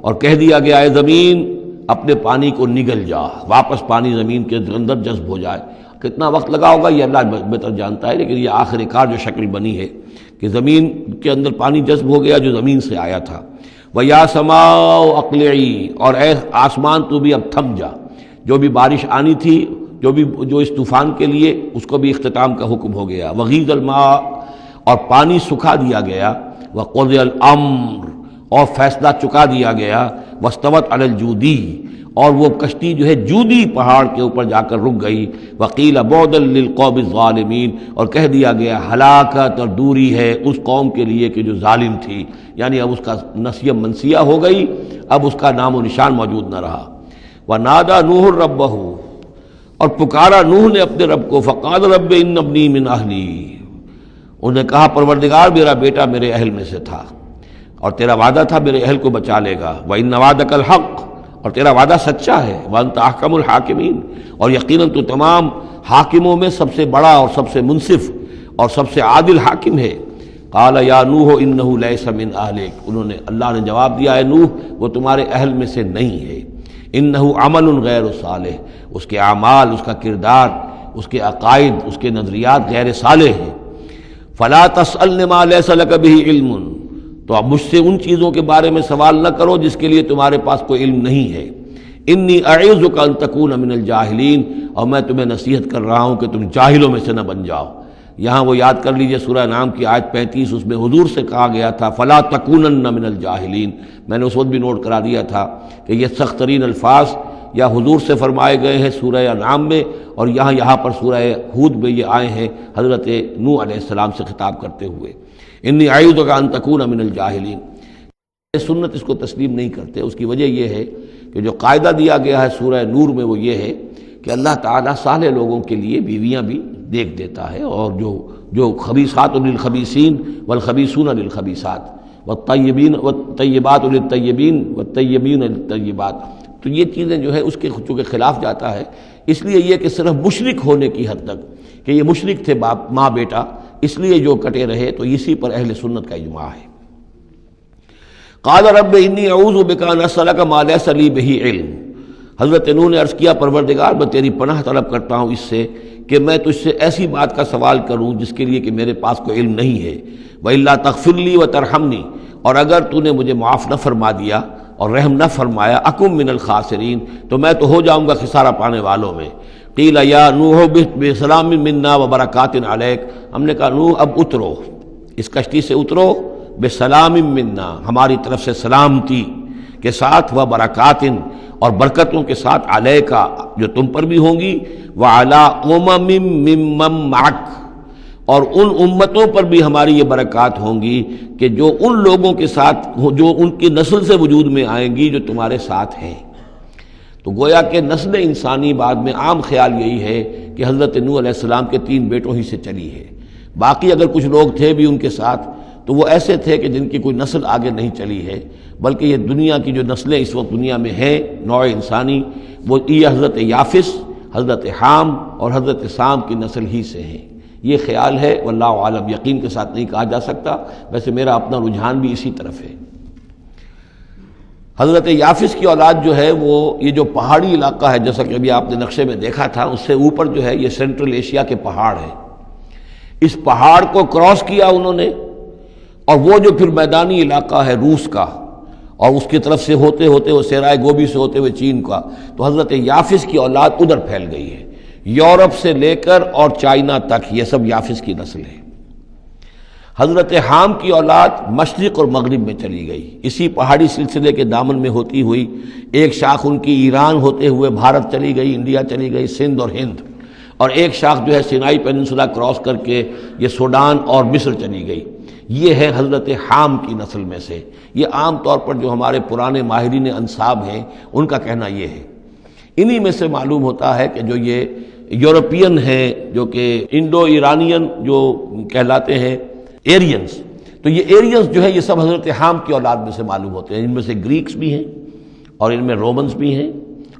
[SPEAKER 2] اور کہہ دیا گیا اے زمین اپنے پانی کو نگل جا، واپس پانی زمین کے اندر جذب ہو جائے۔ کتنا وقت لگا ہوگا یہ اللہ بہتر جانتا ہے، لیکن یہ آخر کار جو شکل بنی ہے کہ زمین کے اندر پانی جذب ہو گیا جو زمین سے آیا تھا۔ وَيَا سَمَاءُ أَقْلِعِي، اور اے آسمان تو بھی اب تھم جا، جو بھی بارش آنی تھی، جو اس طوفان کے لیے، اس کو بھی اختتام کا حکم ہو گیا۔ وَغِيضَ الْمَاءُ، اور پانی سکھا دیا گیا۔ وَقُضِيَ الْأَمْرُ، اور فیصلہ چکا دیا گیا۔ وَاسْتَوَتْ عَلَى الْجُودِي، اور وہ کشتی جو ہے جودی پہاڑ کے اوپر جا کر رک گئی۔ وَقِيلَ بُعْدًا لِلْقَوْمِ الظَّالِمِينَ، اور کہہ دیا گیا ہلاکت اور دوری ہے اس قوم کے لیے کہ جو ظالم تھی، یعنی اب اس کا نسیہ منسیہ ہو گئی، اب اس کا نام و نشان موجود نہ رہا۔ وَنَادَى نُوحٌ رَبَّهُ، اور پکارا نوح نے اپنے رب کو، فَقَالَ رَبِّ إِنَّ ابْنِي مِنْ أَهْلِي، انہوں نے کہا پروردگار میرا بیٹا میرے اہل میں سے تھا، اور تیرا وعدہ تھا میرے اہل کو بچا لے گا۔ وَإِنَّ وَعْدَكَ الْحَقُّ، اور تیرا وعدہ سچا ہے۔ وَأَنْتَ أَحْكَمُ الْحَاكِمِينَ، اور یقیناً تو تمام حاکموں میں سب سے بڑا اور سب سے منصف اور سب سے عادل حاکم ہے۔ قال یا نوح انہ لیس من اہلک، انہوں نے اللہ نے جواب دیا ہے نوح وہ تمہارے اہل میں سے نہیں ہے۔ انہ عمل غیر صالح، اس کے اعمال، اس کا کردار، اس کے عقائد، اس کے نظریات غیر صالح ہیں۔ فلا تسألن ما لیس لک بہ علم، تو اب مجھ سے ان چیزوں کے بارے میں سوال نہ کرو جس کے لیے تمہارے پاس کوئی علم نہیں ہے۔ انی اعوذک ان تکون من الجاہلین، اور میں تمہیں نصیحت کر رہا ہوں کہ تم جاہلوں میں سے نہ بن جاؤ۔ یہاں وہ یاد کر لیجئے سورہ انعام کی آیت 35، اس میں حضور سے کہا گیا تھا فلا تکونن من الجاہلین، میں نے اس وقت بھی نوٹ کرا دیا تھا کہ یہ سخت ترین الفاظ یا حضور سے فرمائے گئے ہیں سورہ انعام میں، اور یہاں پر سورہ ہود میں یہ آئے ہیں حضرت نوح علیہ السلام سے خطاب کرتے ہوئے، انی اعوذک ان تکون من الجاہلین۔ سنت اس کو تسلیم نہیں کرتے، اس کی وجہ یہ ہے کہ جو قاعدہ دیا گیا ہے سورہ نور میں وہ یہ ہے کہ اللہ تعالیٰ صالح لوگوں کے لیے بیویاں بھی دیکھ دیتا ہے، اور جو خبیثات للخبیثین والخبیثون للخبیثات والطیبین والطیبات للطیبین والطیبین للطیبات، تو یہ چیزیں جو ہے اس کے چونکہ خلاف جاتا ہے، اس لیے یہ کہ صرف مشرک ہونے کی حد تک کہ یہ مشرک تھے باپ ماں بیٹا، اس لیے جو کٹے رہے، تو اسی پر اہل سنت کا اجماع ہے۔ قال رب انی اعوذ بک ان اسألک ما لیس لی بہ علم، حضرت نوح نے عرض کیا پروردگار میں تیری پناہ طلب کرتا ہوں اس سے کہ میں تجھ سے ایسی بات کا سوال کروں جس کے لیے کہ میرے پاس کوئی علم نہیں ہے، وَإِلَّا تَغْفِرْ لِي وَتَرْحَمْنِي، اور اگر تو نے مجھے معاف نہ فرما دیا اور رحم نہ فرمایا، اکم من الخاسرین، تو میں تو ہو جاؤں گا خسارہ پانے والوں میں۔ قیل یا نوح بسلام منا وبرکات علیک، ہم نے کہا نوح اب اترو، اس کشتی سے اترو، بسلام منا، ہماری طرف سے سلامتی کے ساتھ، و برکات، اور برکتوں کے ساتھ، علیکا، جو تم پر بھی ہوں گی، وعلی امم ممن معک، اور ان امتوں پر بھی ہماری یہ برکات ہوں گی کہ جو ان لوگوں کے ساتھ، جو ان کی نسل سے وجود میں آئیں گی جو تمہارے ساتھ ہیں۔ تو گویا کہ نسل انسانی بعد میں عام خیال یہی ہے کہ حضرت نوح علیہ السلام کے 3 بیٹوں ہی سے چلی ہے، باقی اگر کچھ لوگ تھے بھی ان کے ساتھ تو وہ ایسے تھے کہ جن کی کوئی نسل آگے نہیں چلی ہے، بلکہ یہ دنیا کی جو نسلیں اس وقت دنیا میں ہیں نوع انسانی، وہ یہ حضرت یافس، حضرت حام اور حضرت سام کی نسل ہی سے ہیں۔ یہ خیال ہے، واللہ عالم، یقین کے ساتھ نہیں کہا جا سکتا، ویسے میرا اپنا رجحان بھی اسی طرف ہے۔ حضرت یافس کی اولاد جو ہے وہ یہ جو پہاڑی علاقہ ہے، جیسا کہ ابھی آپ نے نقشے میں دیکھا تھا، اس سے اوپر جو ہے یہ سینٹرل ایشیا کے پہاڑ ہیں، اس پہاڑ کو کراس کیا انہوں نے، اور وہ جو پھر میدانی علاقہ ہے روس کا، اور اس کی طرف سے ہوتے ہوتے وہ سیرائے گوبی سے ہوتے ہوئے چین کا، تو حضرت یافس کی اولاد ادھر پھیل گئی ہے، یورپ سے لے کر اور چائنا تک، یہ سب یافس کی نسل ہے۔ حضرت حام کی اولاد مشرق اور مغرب میں چلی گئی، اسی پہاڑی سلسلے کے دامن میں ہوتی ہوئی، ایک شاخ ان کی ایران ہوتے ہوئے بھارت چلی گئی، انڈیا چلی گئی، سندھ اور ہند، اور ایک شاخ جو ہے سینائی پیننسولا کراس کر کے یہ سوڈان اور مصر چلی گئی۔ یہ ہے حضرت حام کی نسل میں سے۔ یہ عام طور پر جو ہمارے پرانے ماہرین انساب ہیں ان کا کہنا یہ ہے۔ انہی میں سے معلوم ہوتا ہے کہ جو یہ یورپین ہیں، جو کہ انڈو ایرانین جو کہلاتے ہیں، ایرینز، تو یہ ایرینز جو ہے یہ سب حضرت حام کی اولاد میں سے معلوم ہوتے ہیں۔ ان میں سے گریکس بھی ہیں، اور ان میں رومنز بھی ہیں،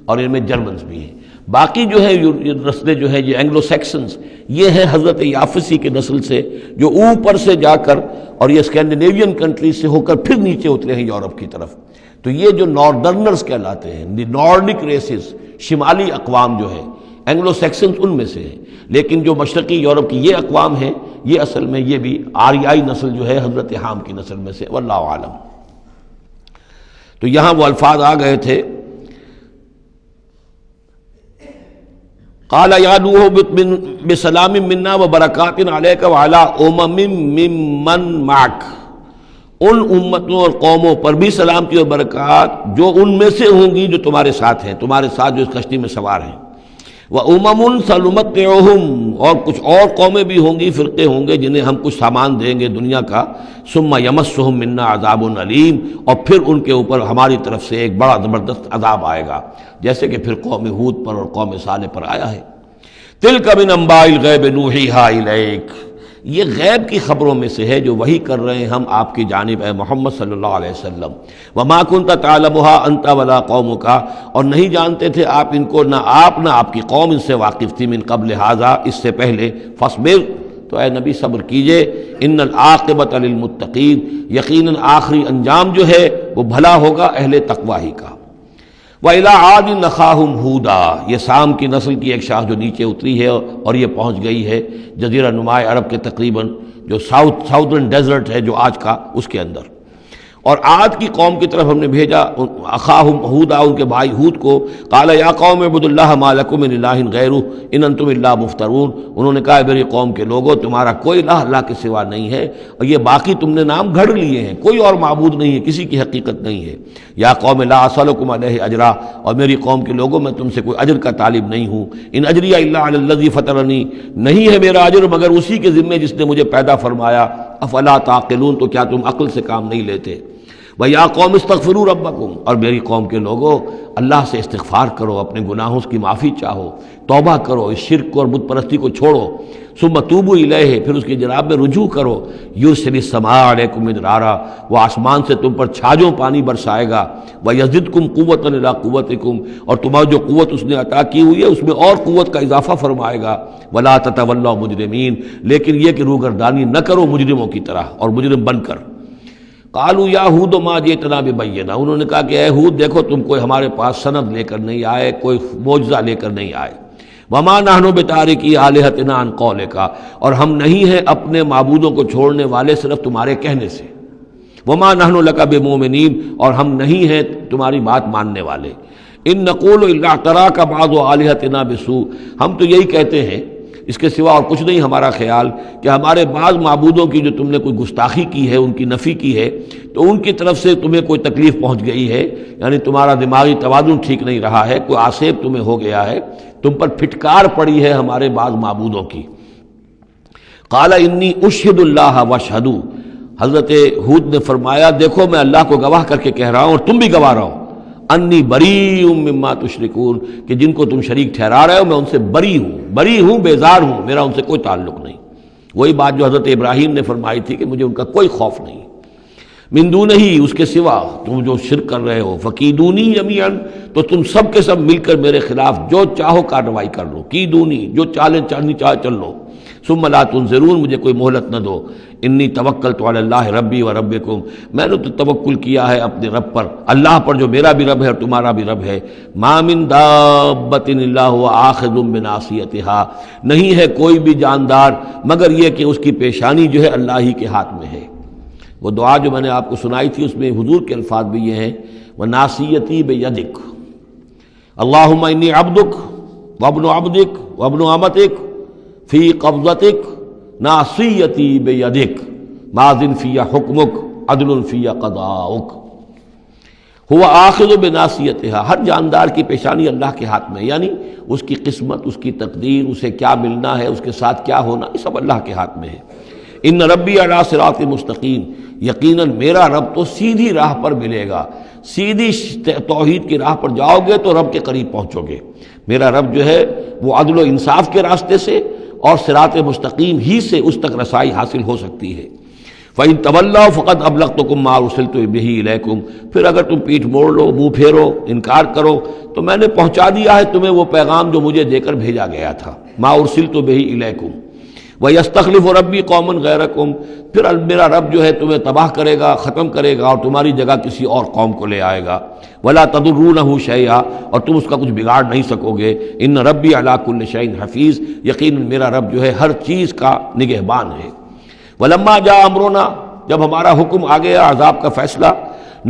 [SPEAKER 2] اور ان میں جرمنز بھی ہیں۔ باقی جو ہے نسلیں جو ہیں یہ اینگلو سیکسنز، یہ ہیں حضرت یافسی کے نسل سے، جو اوپر سے جا کر اور یہ اسکینڈینیوین کنٹریز سے ہو کر پھر نیچے اترے ہیں یورپ کی طرف۔ تو یہ جو ناردرنرز کہلاتے ہیں، دی نارڈک ریسز، شمالی اقوام جو ہے، اینگلو سیکسنز ان میں سے ہیں، لیکن جو مشرقی یورپ کی یہ اقوام ہیں، یہ اصل میں یہ بھی آریائی نسل جو ہے حضرت حام کی نسل میں سے، واللہ عالم۔ تو یہاں وہ الفاظ آ گئے تھے، قال یا نوح بسلام منا وبرکات علیک وعلی امم ممن معک، ان امتوں اور قوموں پر بھی سلامتی اور برکات جو ان میں سے ہوں گی جو تمہارے ساتھ ہیں، تمہارے ساتھ جو اس کشتی میں سوار ہیں۔ وَأُمَمٌ سَنُمَتِّعُهُمْ، اور کچھ اور قومیں بھی ہوں گی، فرقے ہوں گے جنہیں ہم کچھ سامان دیں گے دنیا کا، ثُمَّ يَمَسُّهُم مِّنَّا عَذَابٌ أَلِيمٌ، اور پھر ان کے اوپر ہماری طرف سے ایک بڑا زبردست عذاب آئے گا، جیسے کہ پھر قوم ہود پر اور قوم صالح پر آیا ہے۔ تِلْكَ مِنْ أَنْبَاءِ الْغَيْبِ نُوحِيهَا إِلَيْكَ، یہ غیب کی خبروں میں سے ہے جو وحی کر رہے ہیں ہم آپ کی جانب اے محمد صلی اللہ علیہ وسلم۔ وَمَا كُنْتَ تَعْلَمُهَا أَنْتَ وَلَا قَوْمُكَ، اور نہیں جانتے تھے آپ ان کو، نہ آپ نہ آپ کی قوم ان سے واقف تھی، من قبل هذا، اس سے پہلے، فَاصْبِرْ، تو اے نبی صبر کیجئے، ان العاقبۃ للمتقین، یقیناً آخری انجام جو ہے وہ بھلا ہوگا اہل تقوی ہی کا۔ وَإِلَىٰ عَادٍ أَخَاهُمْ هُودًا، یہ سام کی نسل کی ایک شاخ جو نیچے اتری ہے اور یہ پہنچ گئی ہے جزیرہ نماء عرب کے تقریباً جو ساؤدرن ڈیزرٹ ہے جو آج کا، اس کے اندر، اور عاد کی قوم کی طرف ہم نے بھیجا اخاہم ہودا، ان کے بھائی ہود کو، قال یا قوم اعبدوا اللہ ما لکم من الہ غیرہ ان انتم الا مفترون، انہوں نے کہا میری قوم کے لوگوں تمہارا کوئی الہ اللہ کے سوا نہیں ہے، اور یہ باقی تم نے نام گھڑ لیے ہیں، کوئی اور معبود نہیں ہے، کسی کی حقیقت نہیں ہے۔ یا قوم لا اسألکم علیہ اجرا، اور میری قوم کے لوگوں میں تم سے کوئی اجر کا طالب نہیں ہوں، ان اجری الا علی الذی فطرنی، نہیں ہے میرا اجر مگر اسی کے ذمے جس نے مجھے پیدا فرمایا، افلا تعقلون، تو کیا تم عقل سے کام نہیں لیتے؟ وَيَا قَوْمِ اسْتَغْفِرُوا رَبَّكُمْ، اور میری قوم کے لوگوں اللہ سے استغفار کرو، اپنے گناہوں کی معافی چاہو، توبہ کرو، اس شرک کو اور بت پرستی کو چھوڑو، ثُمَّ تُوبُوا إِلَيْهِ، پھر اس کی جناب میں رجوع کرو، يُرْسِلِ السَّمَاءَ عَلَيْكُمْ مِدْرَارًا، وہ آسمان سے تم پر چھاجوں پانی برسائے گا، وَيَزِدْكُمْ قُوَّةً إِلَىٰ قُوَّتِكُمْ، اور تمہاری جو قوت اس نے عطا کی ہوئی ہے اس میں اور قوت کا اضافہ فرمائے گا، وَلَا تَتَوَلَّوْا مُجْرِمِينَ، لیکن یہ کہ روگردانی نہ کرو مجرموں کی طرح اور مجرم بن کر۔ قالوا یا ہود ما جئتنا ببینہ، انہوں نے کہا کہ اے ہود دیکھو تم کوئی ہمارے پاس سند لے کر نہیں آئے، کوئی معجزہ لے کر نہیں آئے، وما نحن بتارکی آلہتنا عن قولک، اور ہم نہیں ہیں اپنے معبودوں کو چھوڑنے والے صرف تمہارے کہنے سے، وما نحن لک بمؤمنین، اور ہم نہیں ہیں تمہاری بات ماننے والے، ان نقول الا اعتراک بعض آلہتنا بسوء، ہم تو یہی کہتے ہیں اس کے سوا اور کچھ نہیں ہمارا خیال کہ ہمارے بعض معبودوں کی جو تم نے کوئی گستاخی کی ہے، ان کی نفی کی ہے، تو ان کی طرف سے تمہیں کوئی تکلیف پہنچ گئی ہے، یعنی تمہارا دماغی توازن ٹھیک نہیں رہا ہے، کوئی آسیب تمہیں ہو گیا ہے، تم پر پھٹکار پڑی ہے ہمارے بعض معبودوں کی۔ قال انی اشہد اللہ واشہدوا، حضرت ہود نے فرمایا دیکھو میں اللہ کو گواہ کر کے کہہ رہا ہوں اور تم بھی گواہ رہو، انی بریء مما تشرکون، کہ جن کو تم شریک ٹھہرا رہے ہو میں ان سے بری ہوں، بیزار ہوں، میرا ان سے کوئی تعلق نہیں۔ وہی بات جو حضرت ابراہیم نے فرمائی تھی کہ مجھے ان کا کوئی خوف نہیں، من دونہ ہی، اس کے سوا تم جو شرک کر رہے ہو، فکیدونی جمیعا، تو تم سب کے سب مل کر میرے خلاف جو چاہو کارروائی کر لو، کیدونی، جو چالیں چلنی چاہے چل لو، ثم لا تنظرون، مجھے کوئی مہلت نہ دو، انی توکلت علی اللہ ربی و ربکم، میں نے تو توکل کیا ہے اپنے رب پر، اللہ پر جو میرا بھی رب ہے اور تمہارا بھی رب ہے، ما من دابۃ الا هو آخذ بناصیتها، نہیں ہے کوئی بھی جاندار مگر یہ کہ اس کی پیشانی جو ہے اللہ ہی کے ہاتھ میں ہے۔ وہ دعا جو میں نے آپ کو سنائی تھی اس میں حضور کے الفاظ بھی یہ ہیں، وَنَاصِيَتِي بِيَدِكَ اللہم انی عبدک وابن عبدک وابن امتک فی قبضتک ناصیتی بیدک ماض فی حکمک عدل فی قضاؤک۔ ہوا آخذ بناصیتها، ہر جاندار کی پیشانی اللہ کے ہاتھ میں، یعنی اس کی قسمت، اس کی تقدیر، اسے کیا ملنا ہے، اس کے ساتھ کیا ہونا، یہ سب اللہ کے ہاتھ میں ہے۔ ان ربی علی صراط مستقیم، یقیناً میرا رب تو سیدھی راہ پر ملے گا، سیدھی توحید کی راہ پر جاؤ گے تو رب کے قریب پہنچو گے۔ میرا رب جو ہے وہ عدل و انصاف کے راستے سے اور صراط مستقیم ہی سے اس تک رسائی حاصل ہو سکتی ہے۔ فَإِن تَوَلَّوْا فَقَدْ أَبْلَغْتُكُم مَّا أُرْسِلْتُ بِهِ إِلَيْكُمْ، پھر اگر تم پیٹھ موڑ لو، منہ پھیرو، انکار کرو، تو میں نے پہنچا دیا ہے تمہیں وہ پیغام جو مجھے دے کر بھیجا گیا تھا، مَا أُرْسِلْتُ بِهِ إِلَيْكُمْ۔ وَيَسْتَخْلِفُ رَبِّي قَوْمًا غَيْرَكُمْ، پھر میرا رب جو ہے تمہیں تباہ کرے گا، ختم کرے گا اور تمہاری جگہ کسی اور قوم کو لے آئے گا۔ وَلَا تَضُرُّونَهُ شَيْئًا، اور تم اس کا کچھ بگاڑ نہیں سکو گے۔ إِنَّ رَبِّي عَلَىٰ كُلِّ شَيْءٍ حَفِيظٌ، یقیناً میرا رب جو ہے ہر چیز کا نگہبان ہے۔ وَلَمَّا جَاءَ أَمْرُنَا، جب ہمارا حکم آ گیا، عذاب کا فیصلہ،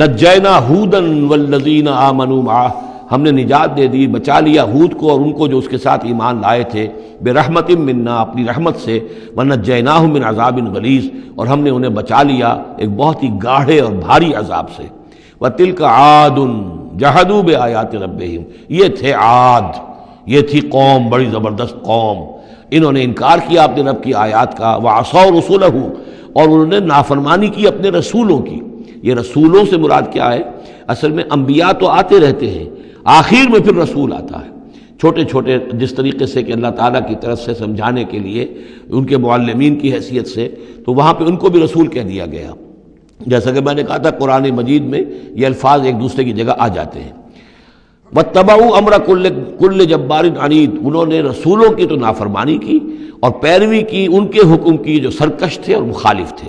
[SPEAKER 2] نجینا ہودًا والذین آمنوا معہ، ہم نے نجات دے دی، بچا لیا ہود کو اور ان کو جو اس کے ساتھ ایمان لائے تھے، برحمت منا، اپنی رحمت سے، ونجیناہم من عذاب غلیظ، اور ہم نے انہیں بچا لیا ایک بہت ہی گاڑھے اور بھاری عذاب سے۔ وتلک عاد جحدوا بآیات ربہم، یہ تھے عاد، یہ تھی قوم، بڑی زبردست قوم، انہوں نے انکار کیا اپنے رب کی آیات کا، وعصوا رسلہ، اور انہوں نے نافرمانی کی اپنے رسولوں کی۔ یہ رسولوں سے مراد کیا ہے؟ اصل میں انبیاء تو آتے رہتے ہیں، آخر میں پھر رسول آتا ہے، چھوٹے چھوٹے، جس طریقے سے کہ اللہ تعالیٰ کی طرف سے سمجھانے کے لیے ان کے معلمین کی حیثیت سے، تو وہاں پہ ان کو بھی رسول کہہ دیا گیا۔ جیسا کہ میں نے کہا تھا قرآن مجید میں یہ الفاظ ایک دوسرے کی جگہ آ جاتے ہیں۔ وَاتَّبَعُوا أَمْرَ كُلِّ جَبَّارٍ عَنِيدٍ، انہوں نے رسولوں کی تو نافرمانی کی اور پیروی کی ان کے حکم کی جو سرکش تھے اور مخالف تھے۔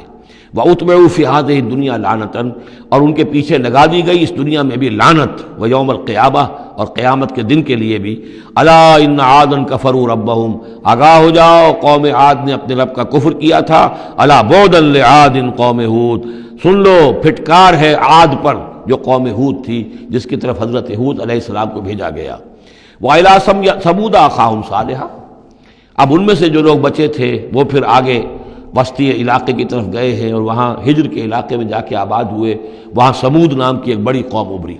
[SPEAKER 2] وَأُتْبِعُوا فِي هَذِهِ الدُّنْيَا لَعْنَةً، اور ان کے پیچھے لگا دی گئی اس دنیا میں بھی لعنت، وَيَوْمَ الْقِيَامَةِ، اور قیامت کے دن کے لیے بھی۔ أَلَا إِنَّ عَادًا كَفَرُوا رَبَّهُمْ، آگاہ ہو جاؤ قوم عاد نے اپنے رب کا کفر کیا تھا۔ أَلَا بُعْدًا لِعَادٍ قوم ہود، سن لو پھٹکار ہے عاد پر جو قوم ہود تھی، جس کی طرف حضرت ہود علیہ السلام کو بھیجا گیا۔ وَإِلَىٰ ثَمُودَ أَخَاهُمْ صَالِحًا، اب ان میں سے جو لوگ بچے تھے وہ پھر آگے وسطی علاقے کی طرف گئے ہیں اور وہاں ہجر کے علاقے میں جا کے آباد ہوئے، وہاں سمود نام کی ایک بڑی قوم ابھری،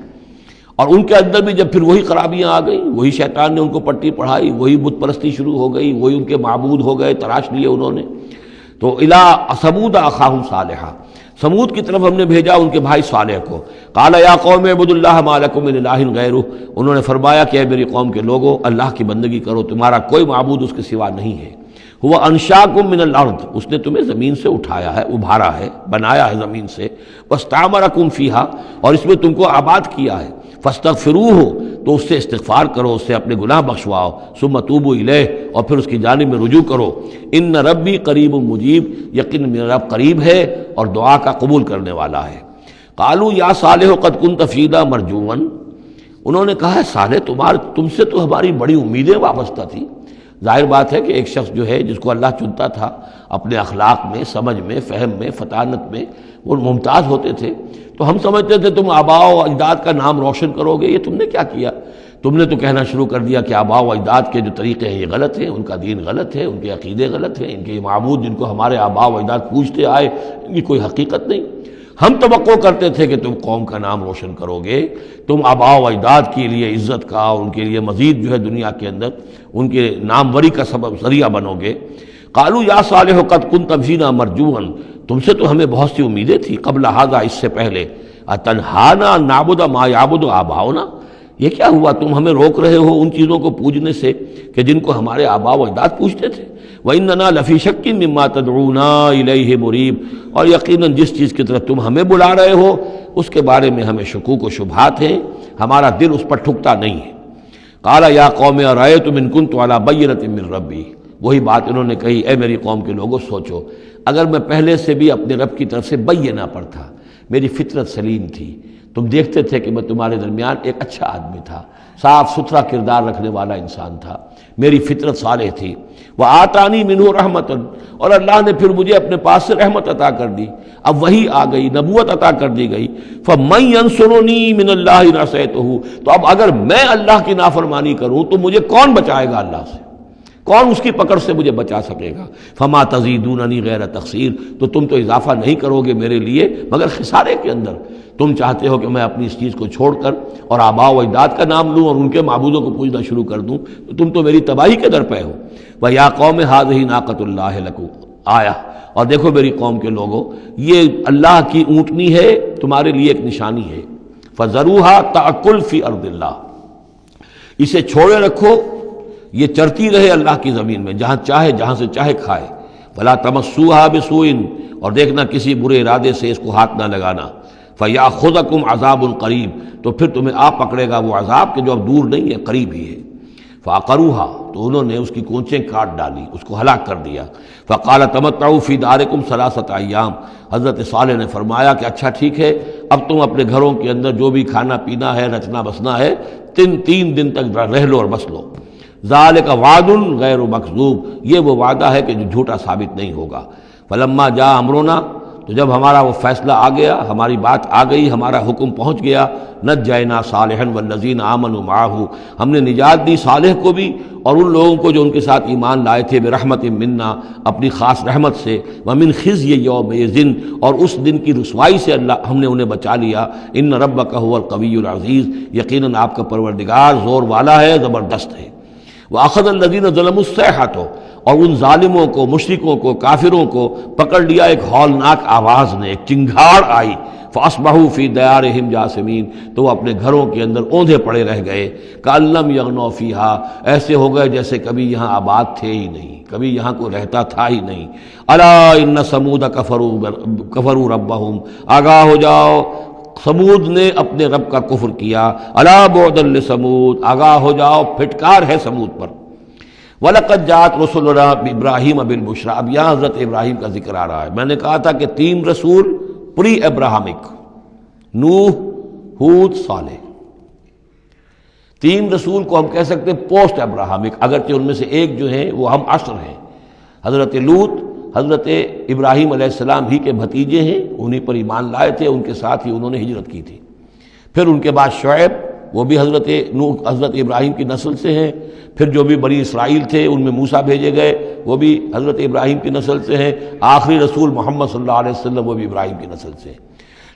[SPEAKER 2] اور ان کے اندر بھی جب پھر وہی خرابیاں آ گئیں، وہی شیطان نے ان کو پٹی پڑھائی، وہی بت پرستی شروع ہو گئی، وہی ان کے معبود ہو گئے، تراش لیے انہوں نے۔ تو الی ثمود اخاہم صالحا، سمود کی طرف ہم نے بھیجا ان کے بھائی صالح کو. قال یا قوم اعبدوا اللہ ما لکم من الہ غیرہ، انہوں نے فرمایا کہ اے میری قوم کے لوگو اللہ کی بندگی کرو، تمہارا کوئی معبود اس کے سوا نہیں ہے. ہوا انشاکم من الارض، اس نے تمہیں زمین سے اٹھایا ہے، ابھارا ہے، بنایا ہے زمین سے. واستعمرکم فیہا، اور اس میں تم کو آباد کیا ہے. فاستغفروہ، تو اس سے استغفار کرو، اس سے اپنے گناہ بخشواؤ. ثم توبوا الیہ، اور پھر اس کی جانب میں رجوع کرو. ان ربی قریب مجیب، یقین میرا رب قریب ہے اور دعا کا قبول کرنے والا ہے. قالوا یا صالح قد كنت فینا مرجوا، انہوں نے کہا ہے صالح تم سے تو ہماری بڑی امیدیں وابستہ تھی. ظاہر بات ہے کہ ایک شخص جو ہے جس کو اللہ چنتا تھا اپنے اخلاق میں، سمجھ میں، فہم میں، فطانت میں وہ ممتاز ہوتے تھے، تو ہم سمجھتے تھے تم آباء و اجداد کا نام روشن کرو گے. یہ تم نے کیا کیا؟ تم نے تو کہنا شروع کر دیا کہ آباء و اجداد کے جو طریقے ہیں یہ غلط ہیں، ان کا دین غلط ہے، ان کے عقیدے غلط ہیں، ان کے معبود جن کو ہمارے آباء و اجداد پوجتے آئے ان کی کوئی حقیقت نہیں. ہم توقع کرتے تھے کہ تم قوم کا نام روشن کرو گے، تم آباء و اجداد کے لیے عزت کا اور ان کے لیے مزید جو ہے دنیا کے اندر ان کے ناموری کا سبب ذریعہ بنو گے. قالوا یا صالح قد كنت فینا مرجوا، تم سے تو ہمیں بہت سی امیدیں تھی قبل ھذا، اس سے پہلے. اتنہانا نعبد ما یعبد آباؤنا، یہ کیا ہوا تم ہمیں روک رہے ہو ان چیزوں کو پوجنے سے کہ جن کو ہمارے آباء و اجداد پوجتے تھے. وَإِنَّنَا لَفِي شَكٍّ مِّمَّا تَدْعُونَا إِلَيْهِ مُرِيبٍ، اور یقیناً جس چیز کی طرف تم ہمیں بلا رہے ہو اس کے بارے میں ہمیں شکوک و شبہات ہیں، ہمارا دل اس پر ٹھکتا نہیں ہے. قَالَ يَا قَوْمِ أَرَأَيْتُمْ إِن كُنتُ عَلَىٰ بَيِّنَةٍ مِّن رَّبِّي، وہی بات انہوں نے کہی اے میری قوم کے لوگوں سوچو، اگر میں پہلے سے بھی اپنے رب کی طرف سے بینہ پر تھا، میری فطرت سلیم تھی، تم دیکھتے تھے کہ میں تمہارے درمیان ایک اچھا آدمی تھا، صاف ستھرا کردار رکھنے والا انسان تھا، میری فطرت صالح تھی. وَآتَانِي مِنْهُ رَحْمَةً، اور اللہ نے پھر مجھے اپنے پاس سے رحمت عطا کر دی. اب وہی آ گئی، نبوت عطا کر دی گئی. فَمَن يَنصُرُنِي مِنَ اللَّهِ إِنْ عَصَيْتُهُ، تو اب اگر میں اللہ کی نافرمانی کروں تو مجھے کون بچائے گا اللہ سے؟ کون اس کی پکڑ سے مجھے بچا سکے گا؟ فما تزیدوننی غیر تقصیر، تو تم تو اضافہ نہیں کرو گے میرے لیے مگر خسارے کے اندر. تم چاہتے ہو کہ میں اپنی اس چیز کو چھوڑ کر اور آباء و اجداد کا نام لوں اور ان کے معبودوں کو پوجنا شروع کر دوں، تو تم تو میری تباہی کے در پہ ہو. وَيَا قَوْمِ هَٰذِهِ نَاقَةُ اللَّهِ لَكُمْ آیَةٌ، اور دیکھو میری قوم کے لوگوں، یہ اللہ کی اونٹنی ہے، تمہارے لیے ایک نشانی ہے. فَذَرُوهَا تَأْكُلْ فِي أَرْضِ اللَّهِ، اسے چھوڑے رکھو، یہ چرتی رہے اللہ کی زمین میں، جہاں چاہے جہاں سے چاہے کھائے. وَلَا تَمَسُّوهَا بِسُوءٍ، اور دیکھنا کسی برے ارادے سے اس کو ہاتھ نہ لگانا. فَيَأْخُذَكُمْ عَذَابٌ قَرِيبٌ، تو پھر تمہیں آ پکڑے گا وہ عذاب کہ جو اب دور نہیں ہے، قریب ہی ہے. فَعَقَرُوهَا، تو انہوں نے اس کی کونچیں کاٹ ڈالی، اس کو ہلاک کر دیا. فَقَالَ تَمَتَّعُوا فِي دَارِكُمْ ثَلَاثَةَ أَيَّامٍ، حضرت صالح نے فرمایا کہ اچھا ٹھیک ہے، اب تم اپنے گھروں کے اندر جو بھی کھانا پینا ہے، رچنا بسنا ہے، تین دن تک رہ لو اور بس لو. ذالک وعد غیر مکذوب، یہ وہ وعدہ ہے کہ جو جھوٹا ثابت نہیں ہوگا. فلما جاء امرنا، تو جب ہمارا وہ فیصلہ آ گیا، ہماری بات آ گئی، ہمارا حکم پہنچ گیا. نجینا صالحا والذین آمنوا معہ، ہم نے نجات دی صالح کو بھی اور ان لوگوں کو جو ان کے ساتھ ایمان لائے تھے، برحمت منا، اپنی خاص رحمت سے. ومن خزی یومئذ، اور اس دن کی رسوائی سے اللہ ہم نے انہیں بچا لیا. ان ربک هو القوی العزیز، یقیناً آپ کا پروردگار زور والا ہے، زبردست ہے. وَأَخَذَ الَّذِينَ ظَلَمُوا الصَّيْحَةُ، اور ان ظالموں کو، مشرکوں کو، کافروں کو پکڑ لیا ایک ہولناک آواز نے، ایک چنگھاڑ آئی. فَأَصْبَحُوا فِي دِيَارِهِمْ جَاثِمِينَ، تو وہ اپنے گھروں کے اندر اوندھے پڑے رہ گئے. كَأَن لَّمْ يَغْنَوْا فِيهَا، ایسے ہو گئے جیسے کبھی یہاں آباد تھے ہی نہیں، کبھی یہاں کوئی رہتا تھا ہی نہیں. أَلَا إِنَّ ثَمُودَ كَفَرُوا رَبَّهُمْ، آگاہ ہو جاؤ، سمود نے اپنے رب کا کفر کیا. الا بعدا لثمود، آگاہ ہو جاؤ، پھٹکار ہے سمود پر. وَلَقَدْ جَاءَتْ رُسُلُنَا بِإِبْرَاهِيمَ بِالْبُشْرَىٰ، اب یہاں حضرت ابراہیم کا ذکر آ رہا ہے. میں نے کہا تھا کہ 3 رسول پری ابراہمک، نوح، ہود، صالح. 3 رسول کو ہم کہہ سکتے ہیں پوسٹ ابراہمک، اگرچہ ان میں سے ایک جو ہیں وہ ہم عصر ہیں. حضرت لوط حضرت ابراہیم علیہ السلام ہی کے بھتیجے ہیں، انہی پر ایمان لائے تھے، ان کے ساتھ ہی انہوں نے ہجرت کی تھی. پھر ان کے بعد شعیب، وہ بھی حضرت نوح حضرت ابراہیم کی نسل سے ہیں. پھر جو بھی بنی اسرائیل تھے ان میں موسیٰ بھیجے گئے، وہ بھی حضرت ابراہیم کی نسل سے ہیں. آخری رسول محمد صلی اللہ علیہ وسلم وہ بھی ابراہیم کی نسل سے ہیں.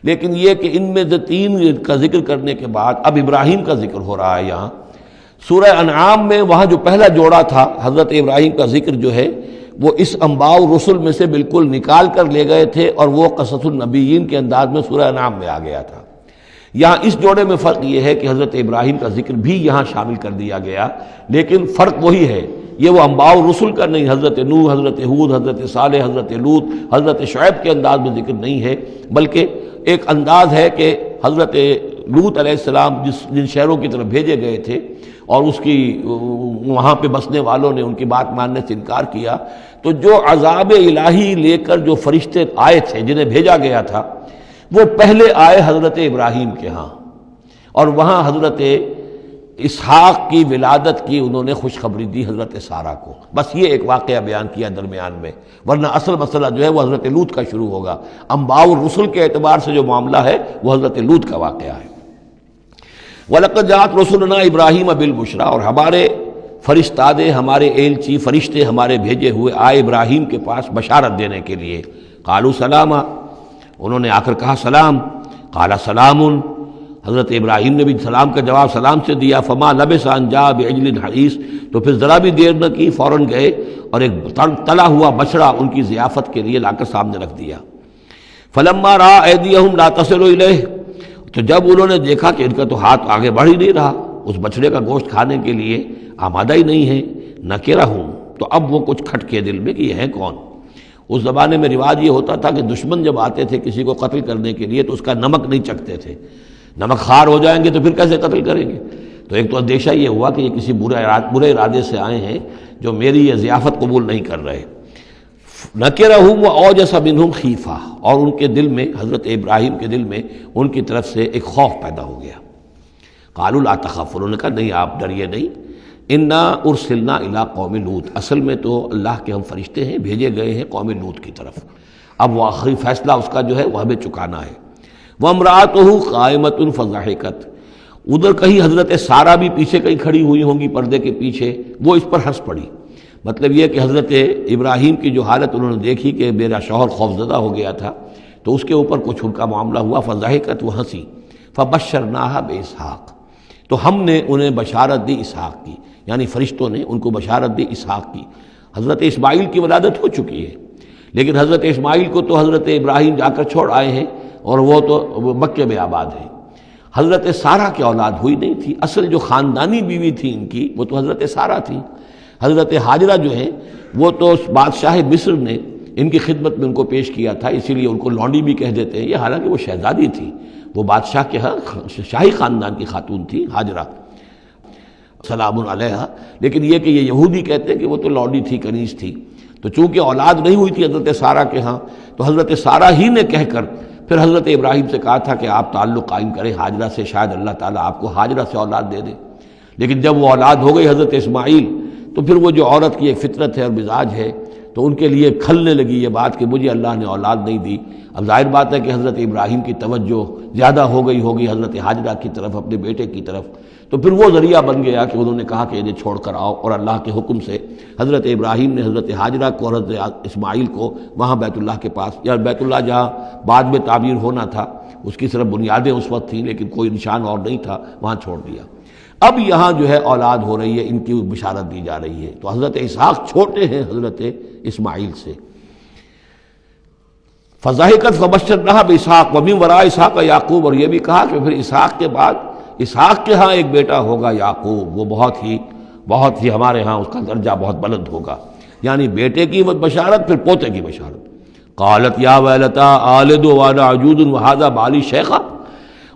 [SPEAKER 2] لیکن یہ کہ ان میں سے 3 کا ذکر کرنے کے بعد اب ابراہیم کا ذکر ہو رہا ہے. یہاں سورہ انعام میں وہاں جو پہلا جوڑا تھا حضرت ابراہیم کا ذکر جو ہے وہ اس انباء رسل میں سے بالکل نکال کر لے گئے تھے، اور وہ قصص النبیین کے انداز میں سورہ انعام میں آ گیا تھا۔ یہاں اس جوڑے میں فرق یہ ہے کہ حضرت ابراہیم کا ذکر بھی یہاں شامل کر دیا گیا، لیکن فرق وہی ہے، یہ وہ انباء رسل کا نہیں، حضرت نوح، حضرت ہود، حضرت صالح، حضرت لوط، حضرت شعیب کے انداز میں ذکر نہیں ہے، بلکہ ایک انداز ہے کہ حضرت لوط علیہ السلام جن شہروں کی طرف بھیجے گئے تھے اور اس کی وہاں پہ بسنے والوں نے ان کی بات ماننے سے انکار کیا، تو جو عذاب الہی لے کر جو فرشتے آئے تھے جنہیں بھیجا گیا تھا، وہ پہلے آئے حضرت ابراہیم کے ہاں، اور وہاں حضرت اسحاق کی ولادت کی انہوں نے خوشخبری دی حضرت سارہ کو۔ بس یہ ایک واقعہ بیان کیا درمیان میں، ورنہ اصل مسئلہ جو ہے وہ حضرت لوط کا شروع ہوگا۔ انباء الرسل کے اعتبار سے جو معاملہ ہے وہ حضرت لوط کا واقعہ ہے۔ وَلَقَدْ جَاءَتْ رُسُلُنَا إِبْرَاهِيمَ بِالْبُشْرَىٰ، اور ہمارے فرشتادے، ہمارے ایلچی فرشتے ہمارے بھیجے ہوئے آئے ابراہیم کے پاس بشارت دینے کے لیے۔ قالوا سلاما، انہوں نے آ کر کہا سلام۔ قال سلام، حضرت ابراہیم نے بھی سلام کا جواب سلام سے دیا۔ فما لبث ان جاء بعجل حنیذ، تو پھر ذرا بھی دیر نہ کی، فوراً گئے اور ایک تلا ہوا بچڑا ان کی ضیافت کے لیے لا کر سامنے رکھ دیا۔ فلما رأى أيديهم لا تصل إليه، تو جب انہوں نے دیکھا کہ ان کا تو ہاتھ آگے بڑھ ہی نہیں رہا اس بچڑے کا گوشت کھانے کے لیے، آمادہ ہی نہیں ہے، نکرہم، تو اب وہ کچھ کھٹکے دل میں کہ یہ ہیں کون۔ اس زمانے میں رواج یہ ہوتا تھا کہ دشمن جب آتے تھے کسی کو قتل کرنے کے لیے تو اس کا نمک نہیں چکھتے تھے، نمک خوار ہو جائیں گے تو پھر کیسے قتل کریں گے۔ تو ایک تو اندیشہ یہ ہوا کہ یہ کسی برے ارادے سے آئے ہیں جو میری یہ ضیافت قبول نہیں کر رہے۔ نکرہم واوجس منہم خیفہ، اور ان کے دل میں، حضرت ابراہیم کے دل میں ان کی طرف سے ایک خوف پیدا ہو گیا۔ قالوا لا تخف، انہوں نے کہا نہیں آپ ڈریے نہیں، انا ارسلنا الی قوم لوط، اصل میں تو اللہ کے ہم فرشتے ہیں، بھیجے گئے ہیں قوم لوط کی طرف، اب وہ آخری فیصلہ اس کا جو ہے وہ ہمیں چکانا ہے۔ وامرأتہ قائمۃ فضحکت، ادھر کہیں حضرت سارہ بھی پیچھے کہیں کھڑی ہوئی ہوں گی پردے کے پیچھے، وہ اس پر ہنس پڑی۔ مطلب یہ کہ حضرت ابراہیم کی جو حالت انہوں نے دیکھی کہ میرا شوہر خوفزدہ ہو گیا تھا، تو اس کے اوپر کچھ ان کا معاملہ ہوا، فضحکت، وہ ہنسی۔ فبشرناہا باسحاق، تو ہم نے انہیں بشارت دی اسحاق کی، یعنی فرشتوں نے ان کو بشارت دی اسحاق کی۔ حضرت اسماعیل کی ولادت ہو چکی ہے، لیکن حضرت اسماعیل کو تو حضرت ابراہیم جا کر چھوڑ آئے ہیں اور وہ تو مکے میں آباد ہیں۔ حضرت سارہ کی اولاد ہوئی نہیں تھی، اصل جو خاندانی بیوی تھی ان کی وہ تو حضرت سارہ تھی۔ حضرت ہاجرہ جو ہیں وہ تو بادشاہ مصر نے ان کی خدمت میں ان کو پیش کیا تھا، اسی لیے ان کو لونڈی بھی کہہ دیتے ہیں، یہ حالانکہ وہ شہزادی تھی، وہ بادشاہ کے ہاں شاہی خاندان کی خاتون تھی ہاجرہ، سلام علیہا، لیکن یہ کہ یہ یہودی کہتے ہیں کہ وہ تو لونڈی تھی، کنیز تھی۔ تو چونکہ اولاد نہیں ہوئی تھی حضرت سارہ کے ہاں، تو حضرت سارہ ہی نے کہہ کر پھر حضرت ابراہیم سے کہا تھا کہ آپ تعلق قائم کریں ہاجرہ سے، شاید اللہ تعالیٰ آپ کو ہاجرہ سے اولاد دے دے۔ لیکن جب وہ اولاد ہو گئی حضرت اسماعیل، تو پھر وہ جو عورت کی ایک فطرت ہے اور مزاج ہے، تو ان کے لیے کھلنے لگی یہ بات کہ مجھے اللہ نے اولاد نہیں دی۔ اب ظاہر بات ہے کہ حضرت ابراہیم کی توجہ زیادہ ہو گئی ہوگی حضرت ہاجرہ کی طرف، اپنے بیٹے کی طرف، تو پھر وہ ذریعہ بن گیا کہ انہوں نے کہا کہ انہیں چھوڑ کر آؤ، اور اللہ کے حکم سے حضرت ابراہیم نے حضرت ہاجرہ کو اور حضرت اسماعیل کو وہاں بیت اللہ کے پاس، یا بیت اللہ جہاں بعد میں تعمیر ہونا تھا اس کی صرف بنیادیں اس وقت تھیں لیکن کوئی نشان اور نہیں تھا، وہاں چھوڑ دیا۔ اب یہاں جو ہے اولاد ہو رہی ہے، ان کی بشارت دی جا رہی ہے، تو حضرت اسحاق چھوٹے ہیں حضرت اسماعیل سے۔ فضحکت فبشرناہا باسحاق ومن وراء اسحاق یعقوب، اور یہ بھی کہا کہ پھر اسحاق کے بعد اسحاق کے ہاں ایک بیٹا ہوگا یعقوب، وہ بہت ہی ہمارے ہاں اس کا درجہ بہت بلند ہوگا، یعنی بیٹے کی بشارت پھر پوتے کی بشارت۔ قالت یا ویلتا آلد وانا عجوز وہذا بالی شیخا،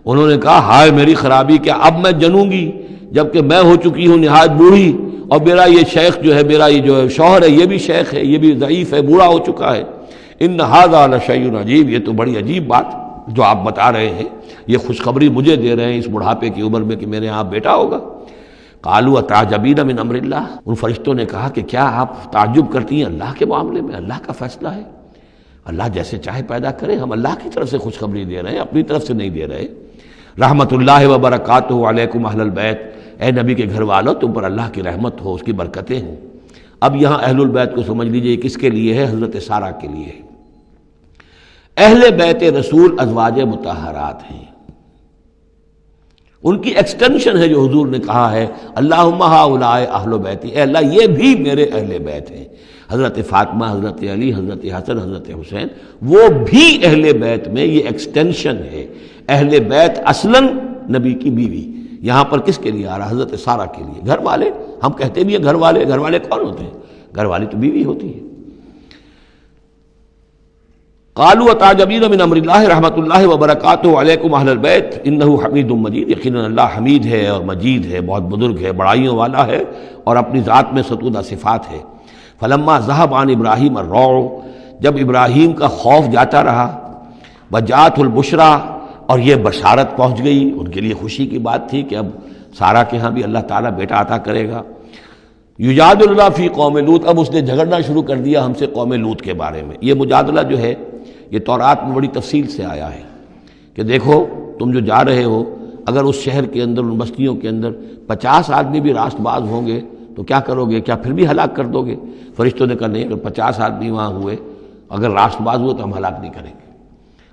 [SPEAKER 2] انہوں نے کہا ہائے میری خرابی، کیا اب میں جنوں گی جبکہ میں ہو چکی ہوں نہایت بوڑھی، اور میرا یہ شیخ جو ہے، میرا یہ جو شوہر ہے یہ بھی شیخ ہے، یہ بھی ضعیف ہے، بوڑھا ہو چکا ہے۔ ان ھذا لشیء عجیب، یہ تو بڑی عجیب بات جو آپ بتا رہے ہیں، یہ خوشخبری مجھے دے رہے ہیں اس بڑھاپے کی عمر میں کہ میرے ہاں بیٹا ہوگا۔ قالوا اتعجبین من امر اللہ، ان فرشتوں نے کہا کہ کیا آپ تعجب کرتی ہیں اللہ کے معاملے میں؟ اللہ کا فیصلہ ہے، اللہ جیسے چاہے پیدا کرے، ہم اللہ کی طرف سے خوشخبری دے رہے ہیں، اپنی طرف سے نہیں دے رہے۔ رحمت اللہ وبرکاتہ علیکم اہل البیت، اے نبی کے گھر والوں تم پر اللہ کی رحمت ہو، اس کی برکتیں ہوں۔ اب یہاں اہل البیت کو سمجھ لیجئے کس کے لیے ہے؟ حضرت سارہ کے لیے ہے۔ اہل بیت رسول ازواج مطہرات ہیں، ان کی ایکسٹینشن ہے جو حضور نے کہا ہے اللہم ہؤلاء اہل بیتی، اے اللہ یہ بھی میرے اہل بیت ہیں۔ حضرت فاطمہ، حضرت علی، حضرت حسن، حضرت حسین، وہ بھی اہل بیت میں یہ ایکسٹینشن ہے۔ اہل بیت اصلاً نبی کی بیوی، یہاں پر کس کے لیے آ رہا؟ حضرت سارہ کے لیے، گھر والے۔ ہم کہتے بھی ہیں گھر والے، گھر والے کون ہوتے ہیں؟ گھر والی تو بیوی ہوتی ہے۔ قالوا اتعجبین من امر اللہ رحمۃ اللہ وبرکاتہ علیکم اہل البیت انہ حمید مجید، یقیناً اللہ حمید ہے اور مجید ہے، بہت بزرگ ہے، بڑائیوں والا ہے، اور اپنی ذات میں ستودہ صفات ہے۔ فلما ذهب عن ابراہیم الروع، جب ابراہیم کا خوف جاتا رہا، وجاءت البشریٰ، اور یہ بشارت پہنچ گئی، ان کے لیے خوشی کی بات تھی کہ اب سارہ کے ہاں بھی اللہ تعالیٰ بیٹا عطا کرے گا۔ یجادلنا فی قوم لوط، اب اس نے جھگڑنا شروع کر دیا ہم سے قوم لوط کے بارے میں۔ یہ مجادلہ جو ہے یہ تورات میں بڑی تفصیل سے آیا ہے کہ دیکھو تم جو جا رہے ہو، اگر اس شہر کے اندر، ان بستیوں کے اندر 50 آدمی بھی راست باز ہوں گے تو کیا کرو گے؟ کیا پھر بھی ہلاک کر دو گے؟ فرشتوں نے کہا نہیں، اگر 50 آدمی وہاں ہوئے، اگر راست باز ہوئے تو ہم ہلاک نہیں کریں گے۔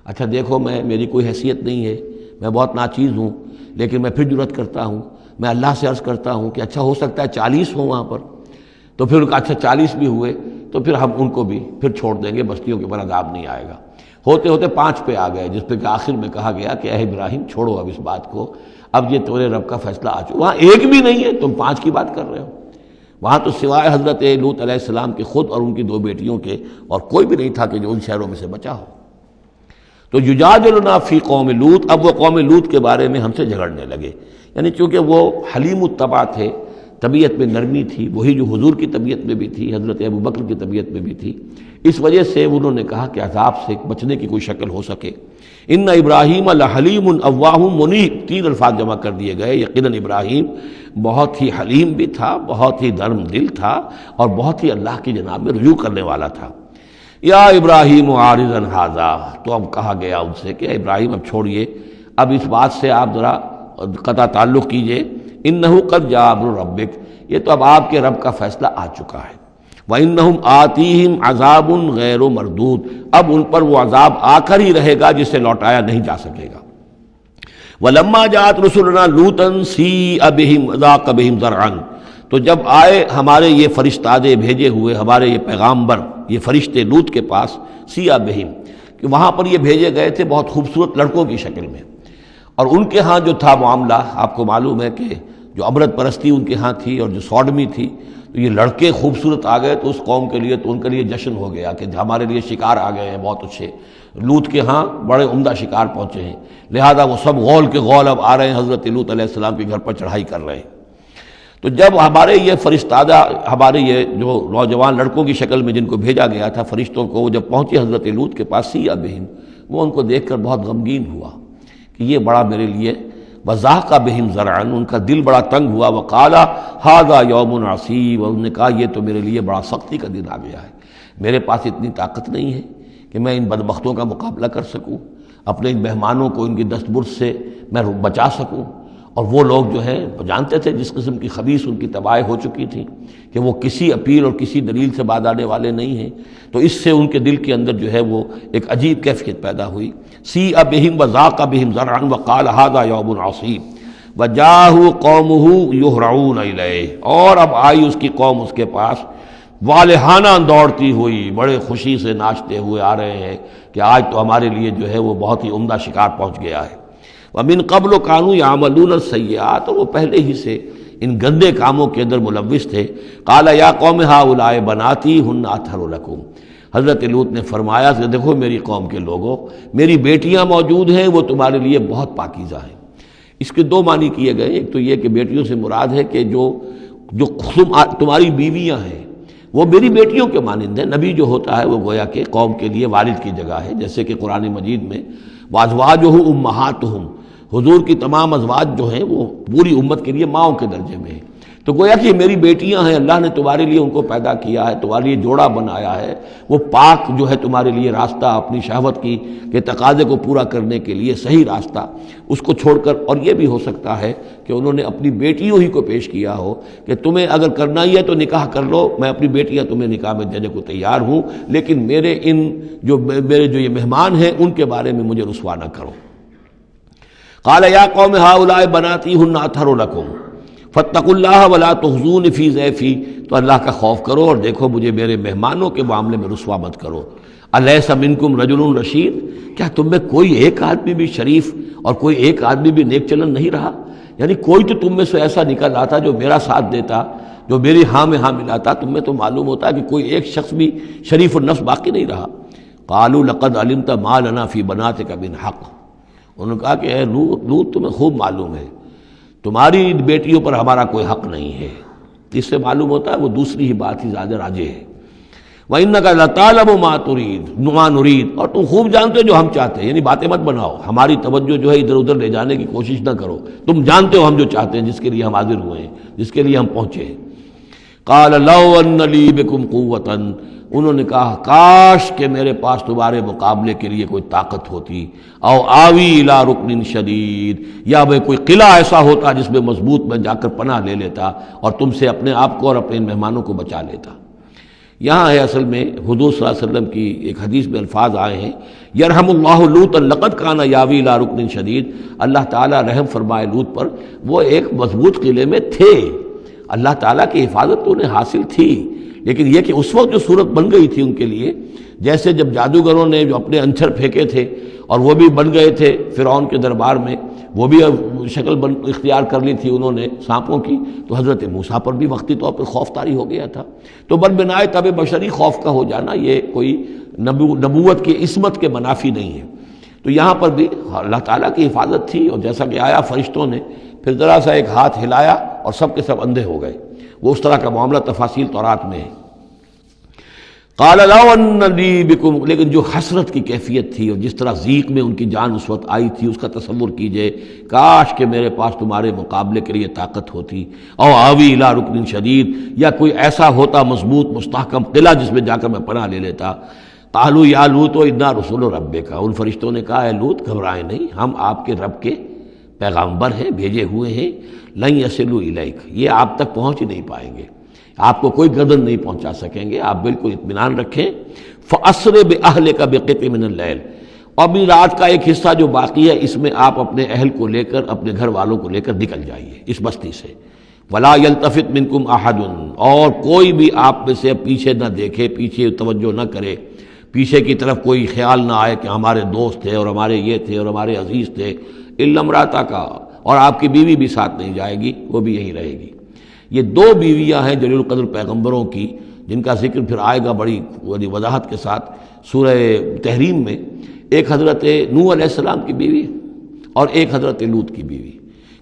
[SPEAKER 2] اچھا دیکھو، میری کوئی حیثیت نہیں ہے، میں بہت ناچیز ہوں، لیکن میں پھر جرأت کرتا ہوں، میں اللہ سے عرض کرتا ہوں کہ اچھا ہو سکتا ہے 40 ہوں وہاں پر، تو پھر اچھا 40 بھی ہوئے تو پھر ہم ان کو بھی پھر چھوڑ دیں گے، بستیوں کے اوپر عذاب نہیں آئے گا۔ ہوتے ہوتے 5 پہ آ گئے، جس پہ کہ آخر میں کہا گیا کہ اے ابراہیم چھوڑو اب اس بات کو، اب یہ تیرے رب کا فیصلہ آ چکا۔ وہاں ایک بھی نہیں ہے، تم 5 کی بات کر رہے ہو۔ وہاں تو سوائے حضرت لوط علیہ السلام کے خود اور ان کی 2 بیٹیوں کے اور کوئی بھی نہیں تھا کہ جو ان شہروں میں سے بچا ہو۔ تو یجادلنا فی قوم لوط، اب وہ قوم لوط کے بارے میں ہم سے جھگڑنے لگے، یعنی چونکہ وہ حلیم الطبع تھے، طبیعت میں نرمی تھی، وہی جو حضور کی طبیعت میں بھی تھی، حضرت ابوبکر کی طبیعت میں بھی تھی، اس وجہ سے انہوں نے کہا کہ عذاب سے بچنے کی کوئی شکل ہو سکے۔ ان ابراہیم لحلیم اواہ منیب، 3 الفاظ جمع کر دیے گئے۔ یقیناً ابراہیم بہت ہی حلیم بھی تھا، بہت ہی نرم دل تھا، اور بہت ہی اللہ کی جناب میں رجوع کرنے والا تھا۔ یا ابراہیم عارضا ھذا، تو اب کہا گیا ان سے کہ ابراہیم اب چھوڑیے، اب اس بات سے آپ ذرا قطع تعلق کیجئے۔ انہ قد جاء امر ربک، یہ تو اب آپ کے رب کا فیصلہ آ چکا ہے۔ وَإِنَّهُمْ آتِيهِمْ عَذَابٌ غَيْرُ مَرْدُودٌ، اب ان پر وہ عذاب آ کر ہی رہے گا جسے لوٹایا نہیں جا سکے گا۔ وَلَمَّا جَاءَتْ رُسُلُنَا لُوطًا سِیءَ بِهِمْ وَضَاقَ بِهِمْ ذَرْعًا، تو جب آئے ہمارے یہ فرشتادے بھیجے ہوئے، ہمارے یہ پیغامبر، یہ فرشتے لوط کے پاس، سِیءَ بِهِمْ، کہ وہاں پر یہ بھیجے گئے تھے بہت خوبصورت لڑکوں کی شکل میں، اور ان کے ہاں جو تھا معاملہ، آپ کو معلوم ہے کہ جو امرت پرستی ان کے ہاں تھی اور جو سوڈمی تھی، تو یہ لڑکے خوبصورت آ گئے تو اس قوم کے لیے، تو ان کے لیے جشن ہو گیا کہ ہمارے لیے شکار آ گئے ہیں بہت اچھے، لوط کے ہاں بڑے عمدہ شکار پہنچے ہیں، لہذا وہ سب غول کے غول اب آ رہے ہیں، حضرت لوط علیہ السلام کے گھر پر چڑھائی کر رہے ہیں۔ تو جب ہمارے یہ فرشتادہ، ہمارے یہ جو نوجوان لڑکوں کی شکل میں جن کو بھیجا گیا تھا فرشتوں کو، وہ جب پہنچے حضرت لوط کے پاس، سِیءَ بِهِمْ، وہ ان کو دیکھ کر بہت غمگین ہوا کہ یہ بڑا میرے لیے، وَضَاقَ بِهِمْ ذَرْعًا، ان کا دل بڑا تنگ ہوا، وَقَالَ هَذَا يَوْمٌ عَصِیبٌ، اور انہوں نے کہا یہ تو میرے لیے بڑا سختی کا دن آ گیا ہے، میرے پاس اتنی طاقت نہیں ہے کہ میں ان بدبختوں کا مقابلہ کر سکوں، اپنے ان مہمانوں کو ان کی دست برد سے میں بچا سکوں۔ اور وہ لوگ جو ہیں جانتے تھے جس قسم کی خبیث ان کی تباہی ہو چکی تھی کہ وہ کسی اپیل اور کسی دلیل سے بعد آنے والے نہیں ہیں، تو اس سے ان کے دل کے اندر جو ہے وہ ایک عجیب کیفیت پیدا ہوئی۔ سِیءَ بِهِمْ وَضَاقَ بِهِمْ ذَرْعًا وَقَالَ هَذَا يَوْمٌ عَصِیبٌ وَجَاءَهُ قَوْمُهُ يُهْرَعُونَ إِلَیْهِ، اور اب آئی اس کی قوم اس کے پاس والہانہ دوڑتی ہوئی، بڑے خوشی سے ناچتے ہوئے آ رہے ہیں کہ آج تو ہمارے لیے جو ہے وہ بہت ہی عمدہ شکار پہنچ گیا ہے۔ وَمِن قَبْلُ كَانُوا يَعْمَلُونَ السَّیِّئَاتِ، اور وہ پہلے ہی سے ان گندے کاموں کے اندر ملوث تھے۔ قَالَ يَا قَوْمِ هَؤُلَاءِ بَنَاتِي هُنَّ أَطْهَرُ لَكُمْ، حضرت لوط نے فرمایا کہ دیکھو میری قوم کے لوگوں، میری بیٹیاں موجود ہیں، وہ تمہارے لیے بہت پاکیزہ ہیں۔ اس کے 2 معنی کیے گئے، ایک تو یہ کہ بیٹیوں سے مراد ہے کہ جو تمہاری بیویاں ہیں وہ میری بیٹیوں کے مانند ہیں۔ نبی جو ہوتا ہے وہ گویا کہ قوم کے لیے والد کی جگہ ہے، جیسے کہ قرآن مجید میں وَأَزْوَاجُهُ أُمَّهَاتُهُمْ، حضور کی تمام ازواج جو ہیں وہ پوری امت کے لیے ماؤں کے درجے میں ہیں، تو گویا کہ یہ میری بیٹیاں ہیں، اللہ نے تمہارے لیے ان کو پیدا کیا ہے، تمہارے لیے جوڑا بنایا ہے، وہ پاک جو ہے تمہارے لیے راستہ اپنی شہوت کی کے تقاضے کو پورا کرنے کے لیے صحیح راستہ اس کو چھوڑ کر، اور یہ بھی ہو سکتا ہے کہ انہوں نے اپنی بیٹیوں ہی کو پیش کیا ہو کہ تمہیں اگر کرنا ہی ہے تو نکاح کر لو، میں اپنی بیٹیاں تمہیں نکاح میں دینے کو تیار ہوں، لیکن میرے جو یہ مہمان ہیں ان کے بارے میں مجھے رسوا نہ کرو۔ قال یا قوم ہؤلاء بناتی ہن اطہر لکم فاتقوا اللہ ولا تخزون فی ضیفی، تو اللہ کا خوف کرو اور دیکھو مجھے میرے مہمانوں کے معاملے میں رسوا مت کرو۔ الیس منکم رجل رشید، کیا تم میں کوئی ایک آدمی بھی شریف اور کوئی ایک آدمی بھی نیک چلن نہیں رہا؟ یعنی کوئی تو تم میں سے ایسا نکل آتا جو میرا ساتھ دیتا، جو میری ہاں میں ہاں ملاتا، تم میں تو معلوم ہوتا کہ کوئی ایک شخص بھی شریف النفس باقی نہیں رہا۔ قالوا لقد علمت ما لنا فی بناتک من حق، انہوں نے کہا کہ اے لوط تمہیں خوب معلوم ہے تمہاری بیٹیوں پر ہمارا کوئی حق نہیں ہے۔ اس سے معلوم ہوتا ہے وہ دوسری ہی بات ہی زیادہ راجح ہے۔ وَإِنَّكَ لَتَعْلَمُ مَا نُرِيدُ، اور تم خوب جانتے ہو جو ہم چاہتے ہیں، یعنی باتیں مت بناؤ، ہماری توجہ جو ہے ادھر ادھر لے جانے کی کوشش نہ کرو، تم جانتے ہو ہم جو چاہتے ہیں، جس کے لیے ہم حاضر ہوئے ہیں، جس کے لیے ہم پہنچے ہیں۔ قَالَ لَوْ أَنَّ لِي بِكُمْ قُوَّةً، انہوں نے کہا کاش کہ میرے پاس تمہارے مقابلے کے لیے کوئی طاقت ہوتی، او آوی الی رکن شدید، یا وہ کوئی قلعہ ایسا ہوتا جس میں مضبوط میں جا کر پناہ لے لیتا اور تم سے اپنے آپ کو اور اپنے مہمانوں کو بچا لیتا۔ یہاں ہے اصل میں حضور صلی اللہ علیہ وسلم کی ایک حدیث میں الفاظ آئے ہیں، یرحم اللہ لوطا لقد کان یاوی الی رکن شدید، اللہ تعالیٰ رحم فرمائے لوط پر، وہ ایک مضبوط قلعے میں تھے، اللہ تعالیٰ کی حفاظت تو انہیں حاصل تھی، لیکن یہ کہ اس وقت جو صورت بن گئی تھی ان کے لیے، جیسے جب جادوگروں نے جو اپنے انچھر پھینکے تھے اور وہ بھی بن گئے تھے فرعون کے دربار میں، وہ بھی شکل اختیار کر لی تھی انہوں نے سانپوں کی، تو حضرت موسیٰ پر بھی وقتی طور پر خوف طاری ہو گیا تھا۔ تو بربنائے طب بشری خوف کا ہو جانا یہ کوئی نبوت کی عصمت کے منافی نہیں ہے۔ تو یہاں پر بھی اللہ تعالیٰ کی حفاظت تھی، اور جیسا کہ آیا فرشتوں نے پھر ذرا سا ایک ہاتھ ہلایا اور سب کے سب اندھے ہو گئے، وہ اس طرح کا معاملہ تفاصیل تورات میں ہے۔ قال لو ان لی بکم، لیکن جو حسرت کی کیفیت تھی اور جس طرح ضیق میں ان کی جان اس وقت آئی تھی، اس کا تصور کیجئے، کاش کہ میرے پاس تمہارے مقابلے کے لیے طاقت ہوتی، او آوی الی رکن شدید، یا کوئی ایسا ہوتا مضبوط مستحکم قلعہ جس میں جا کر میں پناہ لے لیتا۔ قالوا یا لوط انا رسول ربک، ان فرشتوں نے کہا اے لوط گھبرائیں نہیں، ہم آپ کے رب کے پیغامبر ہیں، بھیجے ہوئے ہیں، لن یصلوا الیک، یہ آپ تک پہنچ ہی نہیں پائیں گے، آپ کو کوئی گردن نہیں پہنچا سکیں گے، آپ بالکل اطمینان رکھیں۔ فَأَسْرِ بِأَهْلِكَ بِقِطْعٍ مِّنَ اللَّيْلِ، ابھی رات کا ایک حصہ جو باقی ہے اس میں آپ اپنے اہل کو لے کر، اپنے گھر والوں کو لے کر نکل جائیے اس بستی سے۔ وَلَا يَلْتَفِتْ مِنْكُمْ أَحَدٌ، اور کوئی بھی آپ میں سے پیچھے نہ دیکھے، پیچھے توجہ نہ کرے، پیچھے کی طرف کوئی خیال نہ آئے کہ ہمارے دوست تھے اور ہمارے یہ تھے اور ہمارے عزیز تھے، إِلَّا امْرَأَتَكَ، اور آپ کی بیوی بھی ساتھ نہیں جائے گی، وہ بھی یہیں رہے گی۔ یہ دو بیویاں ہیں جلیل القدر پیغمبروں کی، جن کا ذکر پھر آئے گا بڑی وضاحت کے ساتھ سورہ تحریم میں، ایک حضرت نوح علیہ السلام کی بیوی اور ایک حضرت لوط کی بیوی،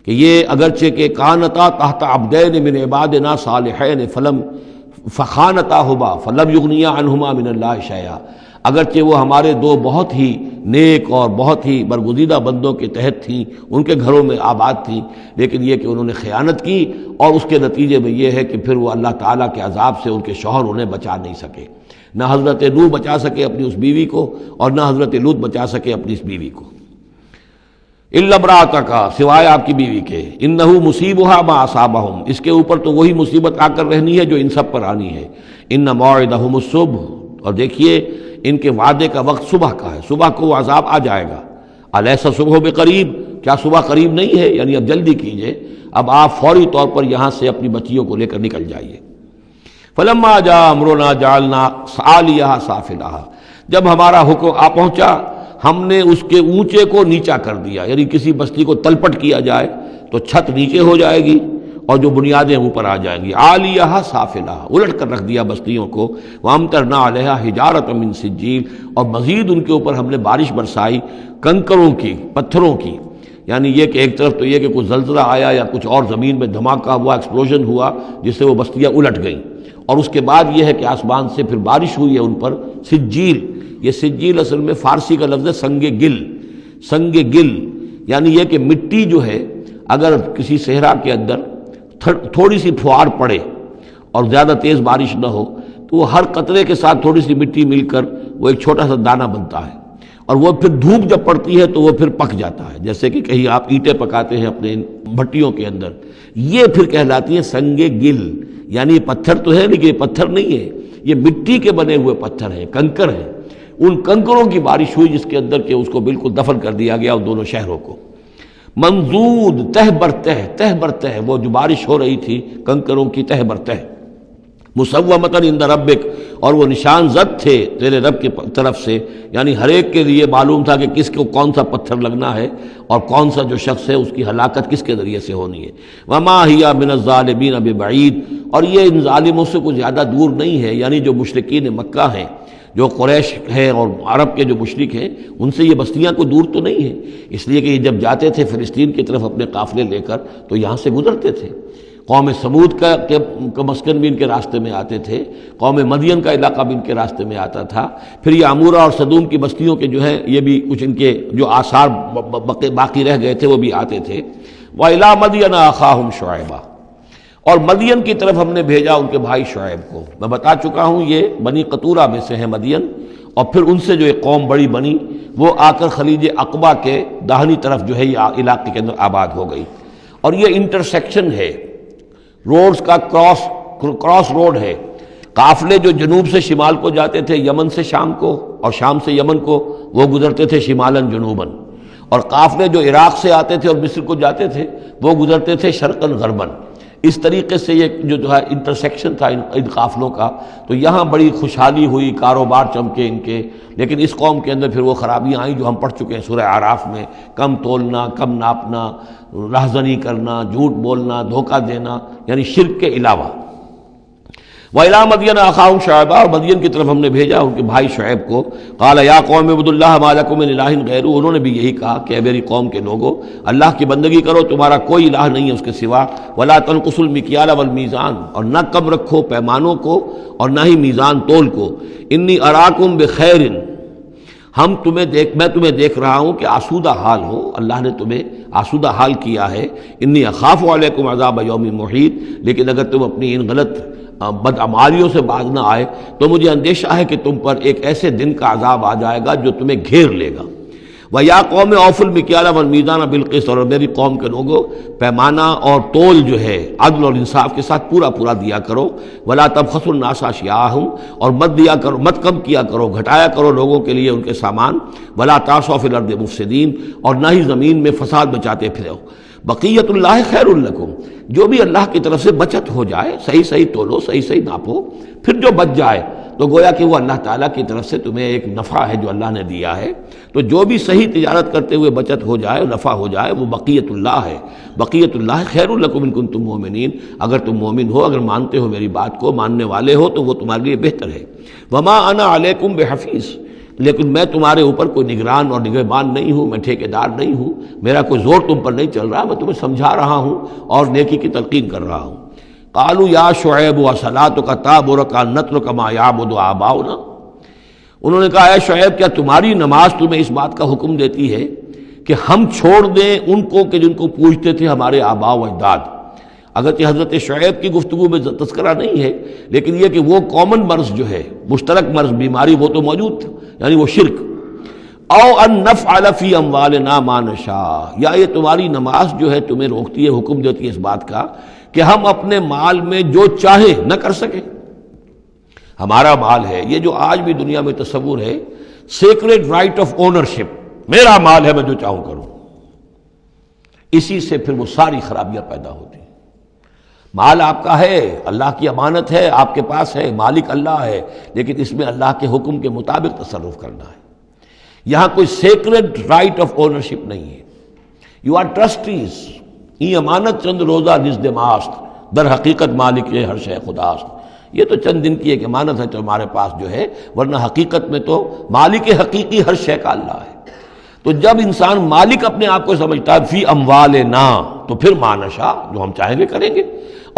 [SPEAKER 2] کہ یہ اگرچہ کہ کانتا تحت عبدین من عبادنا صالحین فخانتاہما فلم یغنیا عنہما من اللہ شیئا، اگرچہ وہ ہمارے دو بہت ہی نیک اور بہت ہی برگزیدہ بندوں کے تحت تھیں، ان کے گھروں میں آباد تھیں، لیکن یہ کہ انہوں نے خیانت کی، اور اس کے نتیجے میں یہ ہے کہ پھر وہ اللہ تعالیٰ کے عذاب سے ان کے شوہر انہیں بچا نہیں سکے، نہ حضرت نوح بچا سکے اپنی اس بیوی کو اور نہ حضرت لوط بچا سکے اپنی اس بیوی کو۔ الا امرأتک، سوائے آپ کی بیوی کے، انہ مصیبھا ما اصابہم، اس کے اوپر تو وہی مصیبت آ کر رہنی ہے جو ان سب پر آنی ہے۔ ان موعدہم الصبح، اور دیکھیے ان کے وعدے کا وقت صبح کا ہے، صبح کو وہ عذاب آ جائے گا۔ الیس الصبح بقریب، کیا صبح قریب نہیں ہے؟ یعنی اب جلدی کیجئے، اب آپ فوری طور پر یہاں سے اپنی بچیوں کو لے کر نکل جائیے۔ فلما جاء امرنا جعلنا عالیہا سافلہا، جب ہمارا حکم آ پہنچا ہم نے اس کے اونچے کو نیچا کر دیا، یعنی کسی بستی کو تلپٹ کیا جائے تو چھت نیچے ہو جائے گی اور جو بنیادیں اوپر آ جائیں گی، عالیہا سافلہا، الٹ کر رکھ دیا بستیوں کو۔ وامطرنا علیہا حجارۃ من سجیل، اور مزید ان کے اوپر ہم نے بارش برسائی کنکروں کی، پتھروں کی، یعنی یہ کہ ایک طرف تو یہ کہ کچھ زلزلہ آیا یا کچھ اور زمین میں دھماکہ ہوا، ایکسپلوژن ہوا جس سے وہ بستیاں الٹ گئیں، اور اس کے بعد یہ ہے کہ آسمان سے پھر بارش ہوئی ہے ان پر سجیل۔ یہ سجیل اصل میں فارسی کا لفظ ہے سنگ گل، سنگ گل یعنی یہ کہ مٹی جو ہے اگر کسی صحرا کے اندر تھوڑی سی پھوار پڑے اور زیادہ تیز بارش نہ ہو تو وہ ہر قطرے کے ساتھ تھوڑی سی مٹی مل کر وہ ایک چھوٹا سا دانہ بنتا ہے، اور وہ پھر دھوپ جب پڑتی ہے تو وہ پھر پک جاتا ہے، جیسے کہ کہیں آپ اینٹیں پکاتے ہیں اپنے بھٹیوں کے اندر، یہ پھر کہلاتی ہے سنگ گل، یعنی یہ پتھر تو ہے لیکن یہ پتھر نہیں ہے، یہ مٹی کے بنے ہوئے پتھر ہیں، کنکر ہیں، ان کنکروں کی بارش ہوئی جس کے اندر کہ اس کو بالکل دفن کر دیا گیا ان دونوں شہروں کو۔ منضود تہ بر تہ، وہ جو بارش ہو رہی تھی کنکروں کی تہ بر تہ، مسومۃ عند ربک، اور وہ نشان زد تھے تیرے رب کی طرف سے، یعنی ہر ایک کے لیے معلوم تھا کہ کس کو کون سا پتھر لگنا ہے اور کون سا جو شخص ہے اس کی ہلاکت کس کے ذریعے سے ہونی ہے۔ وما ہی من الظالمین ببعید، اور یہ ان ظالموں سے کچھ زیادہ دور نہیں ہے، یعنی جو مشرکین مکہ ہیں، جو قریش ہیں اور عرب کے جو مشرک ہیں، ان سے یہ بستیاں کوئی دور تو نہیں ہیں، اس لیے کہ یہ جب جاتے تھے فلسطین کی طرف اپنے قافلے لے کر تو یہاں سے گزرتے تھے۔ قوم سمود کا مسکن بھی ان کے راستے میں آتے تھے، قوم مدین کا علاقہ بھی ان کے راستے میں آتا تھا، پھر یہ عمورہ اور صدوم کی بستیوں کے جو ہے یہ بھی کچھ ان کے جو آثار باقی رہ گئے تھے وہ بھی آتے تھے۔ وَإِلَىٰ مَدْيَنَ أَخَاهُمْ شُعَيْبًا، اور مدین کی طرف ہم نے بھیجا ان کے بھائی شعیب کو۔ میں بتا چکا ہوں یہ بنی قطورہ میں سے ہیں مدین، اور پھر ان سے جو ایک قوم بڑی بنی وہ آ کر خلیج عقبہ کے داہنی طرف جو ہے یہ علاقے کے اندر آباد ہو گئی، اور یہ انٹرسیکشن ہے، روڈز کا کراس روڈ ہے۔ قافلے جو جنوب سے شمال کو جاتے تھے یمن سے شام کو، اور شام سے یمن کو، وہ گزرتے تھے شمالاً جنوباً، اور قافلے جو عراق سے آتے تھے اور مصر کو جاتے تھے وہ گزرتے تھے شرقاً غرباً۔ اس طریقے سے یہ جو ہے انٹرسیکشن تھا ان قافلوں کا، تو یہاں بڑی خوشحالی ہوئی، کاروبار چمکے ان کے، لیکن اس قوم کے اندر پھر وہ خرابیاں آئیں جو ہم پڑھ چکے ہیں سورہ اعراف میں، کم تولنا، کم ناپنا، رہزنی کرنا، جھوٹ بولنا، دھوکہ دینا، یعنی شرک کے علاوہ۔ وَإِلَىٰ مَدْيَنَ أَخَاهُمْ شُعَيْبًا، اور مدین کی طرف ہم نے بھیجا ان کے بھائی شعیب کو۔ قَالَ يَا قَوْمِ اعْبُدُوا اللَّهَ مَا لَكُم مِّنْ إِلَٰهٍ غَيْرُهُ، انہوں نے بھی یہی کہا کہ اے میری قوم کے لوگو، اللہ کی بندگی کرو، تمہارا کوئی الہ نہیں ہے اس کے سوا۔ وَلَا تَنقُصُوا الْمِكْيَالَ وَالْمِيزَانَ، اور نہ کم رکھو پیمانوں کو اور نہ ہی میزان تول کو۔ إِنِّي أَرَاكُمْ بِخَيْرٍ، میں تمہیں دیکھ رہا ہوں کہ آسودہ حال ہو، اللہ نے تمہیں آسودہ حال کیا ہے۔ انی اخاف علیکم عذاب یوم محیط، لیکن اگر تم اپنی ان غلط بدعمالیوں سے باز نہ آئے تو مجھے اندیشہ ہے کہ تم پر ایک ایسے دن کا عذاب آ جائے گا جو تمہیں گھیر لے گا۔ وَيَا قَوْمِ أَوْفُوا الْمِكْيَالَ وَالْمِيزَانَ بِالْقِسْطِ، اور میری قوم کے لوگوں پیمانہ اور تول جو ہے عدل اور انصاف کے ساتھ پورا دیا کرو۔ وَلَا تَبْخَسُوا النَّاسَ أَشْيَاءَهُمْ، اور مت کم کیا کرو، گھٹایا کرو لوگوں کے لیے ان کے سامان۔ وَلَا تَعْثَوْا فِي الْأَرْضِ مُفْسِدِينَ، اور نہ ہی زمین میں فساد مچاتے پھرو۔ بقیت اللہ خیر لکم، جو بھی اللہ کی طرف سے بچت ہو جائے، صحیح تولو، صحیح ناپو، پھر جو بچ جائے تو گویا کہ وہ اللہ تعالیٰ کی طرف سے تمہیں ایک نفع ہے جو اللہ نے دیا ہے، تو جو بھی صحیح تجارت کرتے ہوئے بچت ہو جائے، نفع ہو جائے، وہ بقیت اللہ ہے۔ بقیت اللہ خیر لکم ان کنتم مؤمنین، اگر تم مومن ہو، اگر مانتے ہو میری بات کو، ماننے والے ہو تو وہ تمہارے لیے بہتر ہے۔ وما انا علیکم بحفیظ، لیکن میں تمہارے اوپر کوئی نگران اور نگہبان نہیں ہوں، میں ٹھیکیدار نہیں ہوں، میرا کوئی زور تم پر نہیں چل رہا، میں تمہیں سمجھا رہا ہوں اور نیکی کی تلقین کر رہا ہوں۔ قالوا یا شعیب وصلاتک تأمرک ان نترک ما یعبد آباؤنا، انہوں نے کہا اے شعیب، کیا تمہاری نماز تمہیں اس بات کا حکم دیتی ہے کہ ہم چھوڑ دیں ان کو کہ جن کو پوجتے تھے ہمارے آباء و اجداد؟ اگرچہ حضرت شعیب کی گفتگو میں تذکرہ نہیں ہے، لیکن یہ کہ وہ کامن مرض جو ہے، مشترک مرض، بیماری، وہ تو موجود تھا، یعنی وہ شرک۔ او ان نفعل فی اموالنا ما نشاء، یا یہ تمہاری نماز جو ہے تمہیں روکتی ہے، حکم دیتی ہے اس بات کا کہ ہم اپنے مال میں جو چاہے نہ کر سکیں۔ ہمارا مال ہے، یہ جو آج بھی دنیا میں تصور ہے، سیکریڈ رائٹ آف اونرشپ، میرا مال ہے، میں جو چاہوں کروں، اسی سے پھر وہ ساری خرابیاں پیدا ہوتی ہیں۔ مال آپ کا ہے، اللہ کی امانت ہے، آپ کے پاس ہے، مالک اللہ ہے، لیکن اس میں اللہ کے حکم کے مطابق تصرف کرنا ہے۔ یہاں کوئی سیکریڈ رائٹ آف اونرشپ نہیں ہے۔ یو آر ٹرسٹیز، یہ امانت چند روزہ نزد ماست، در حقیقت مالک ہر شے خداست۔ یہ تو چند دن کی ایک امانت ہے تو ہمارے پاس جو ہے، ورنہ حقیقت میں تو مالک حقیقی ہر شے کا اللہ ہے۔ تو جب انسان مالک اپنے آپ کو سمجھتا ہے فی اموالنا، تو پھر ما نشاء، جو ہم چاہیں گے کریں گے،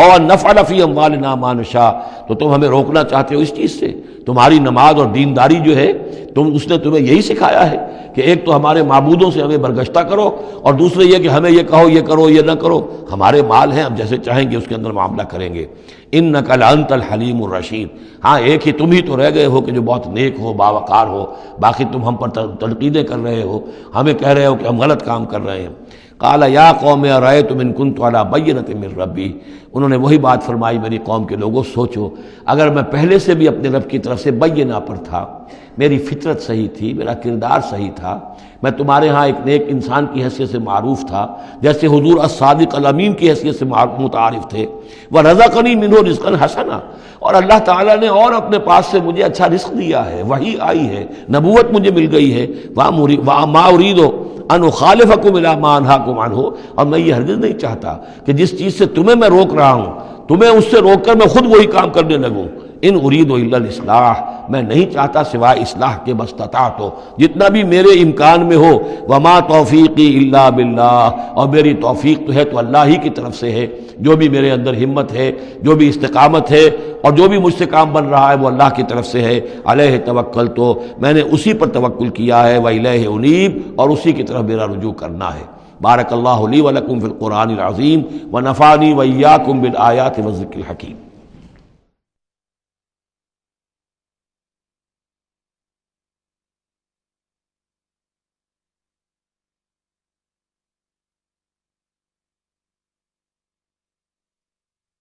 [SPEAKER 2] اور نفعل فی اموالنا ما نشاء، تو تم ہمیں روکنا چاہتے ہو اس چیز سے۔ تمہاری نماز اور دینداری جو ہے، اس نے تمہیں یہی سکھایا ہے کہ ایک تو ہمارے معبودوں سے ہمیں برگشتہ کرو، اور دوسرے یہ کہ ہمیں یہ کہو، یہ کرو، یہ نہ کرو۔ ہمارے مال ہیں، ہم جیسے چاہیں گے اس کے اندر معاملہ کریں گے۔ انک لانت الحلیم الرشید، ہاں ایک ہی تم ہی تو رہ گئے ہو کہ جو بہت نیک ہو، باوقار ہو، باقی تم ہم پر تنقیدیں کر رہے ہو، ہمیں کہہ رہے ہو کہ ہم غلط کام کر رہے ہیں۔ قال یا قوم ارأیتم ان کنت علی بینۃ من ربی، انہوں نے وہی بات فرمائی میری قوم کے لوگوں، سوچو اگر میں پہلے سے بھی اپنے رب کی طرف سے بینہ پر تھا، میری فطرت صحیح تھی، میرا کردار صحیح تھا، میں تمہارے ہاں ایک نیک انسان کی حیثیت سے معروف تھا، جیسے حضور الصادق الامین کی حیثیت سے متعارف تھے، وَرَزَقَنِي مِنْهُ رِزْقًا حَسَنًا، اور اللہ تعالیٰ نے اور اپنے پاس سے مجھے اچھا رزق دیا ہے، وحی آئی ہے، نبوت مجھے مل گئی ہے، وَمَا أُرِيدُ أَنْ أُخَالِفَكُمْ إِلَىٰ مَا أَنْهَاكُمْ عَنْهُ، اور میں یہ ہرگز نہیں چاہتا کہ جس چیز سے تمہیں میں روک رہا ہوں، تمہیں اس سے روک کر میں خود وہی کام کرنے لگوں۔ ان اريد الا الاصلاح، میں نہیں چاہتا سوائے اصلاح کے، مستطاعت ہو، جتنا بھی میرے امکان میں ہو، وما توفیقی الا باللہ، اور میری توفیق تو ہے تو اللہ ہی کی طرف سے ہے، جو بھی میرے اندر ہمت ہے، جو بھی استقامت ہے، اور جو بھی مجھ سے کام بن رہا ہے وہ اللہ کی طرف سے ہے۔ علیہ توکل، تو میں نے اسی پر توکل کیا ہے، وإلیہ انیب، اور اسی کی طرف میرا رجوع کرنا ہے۔ بارک اللہ لی ولکم فی القرآن العظیم ونفعنی وإیاکم بالآیات والذکر الحکیم۔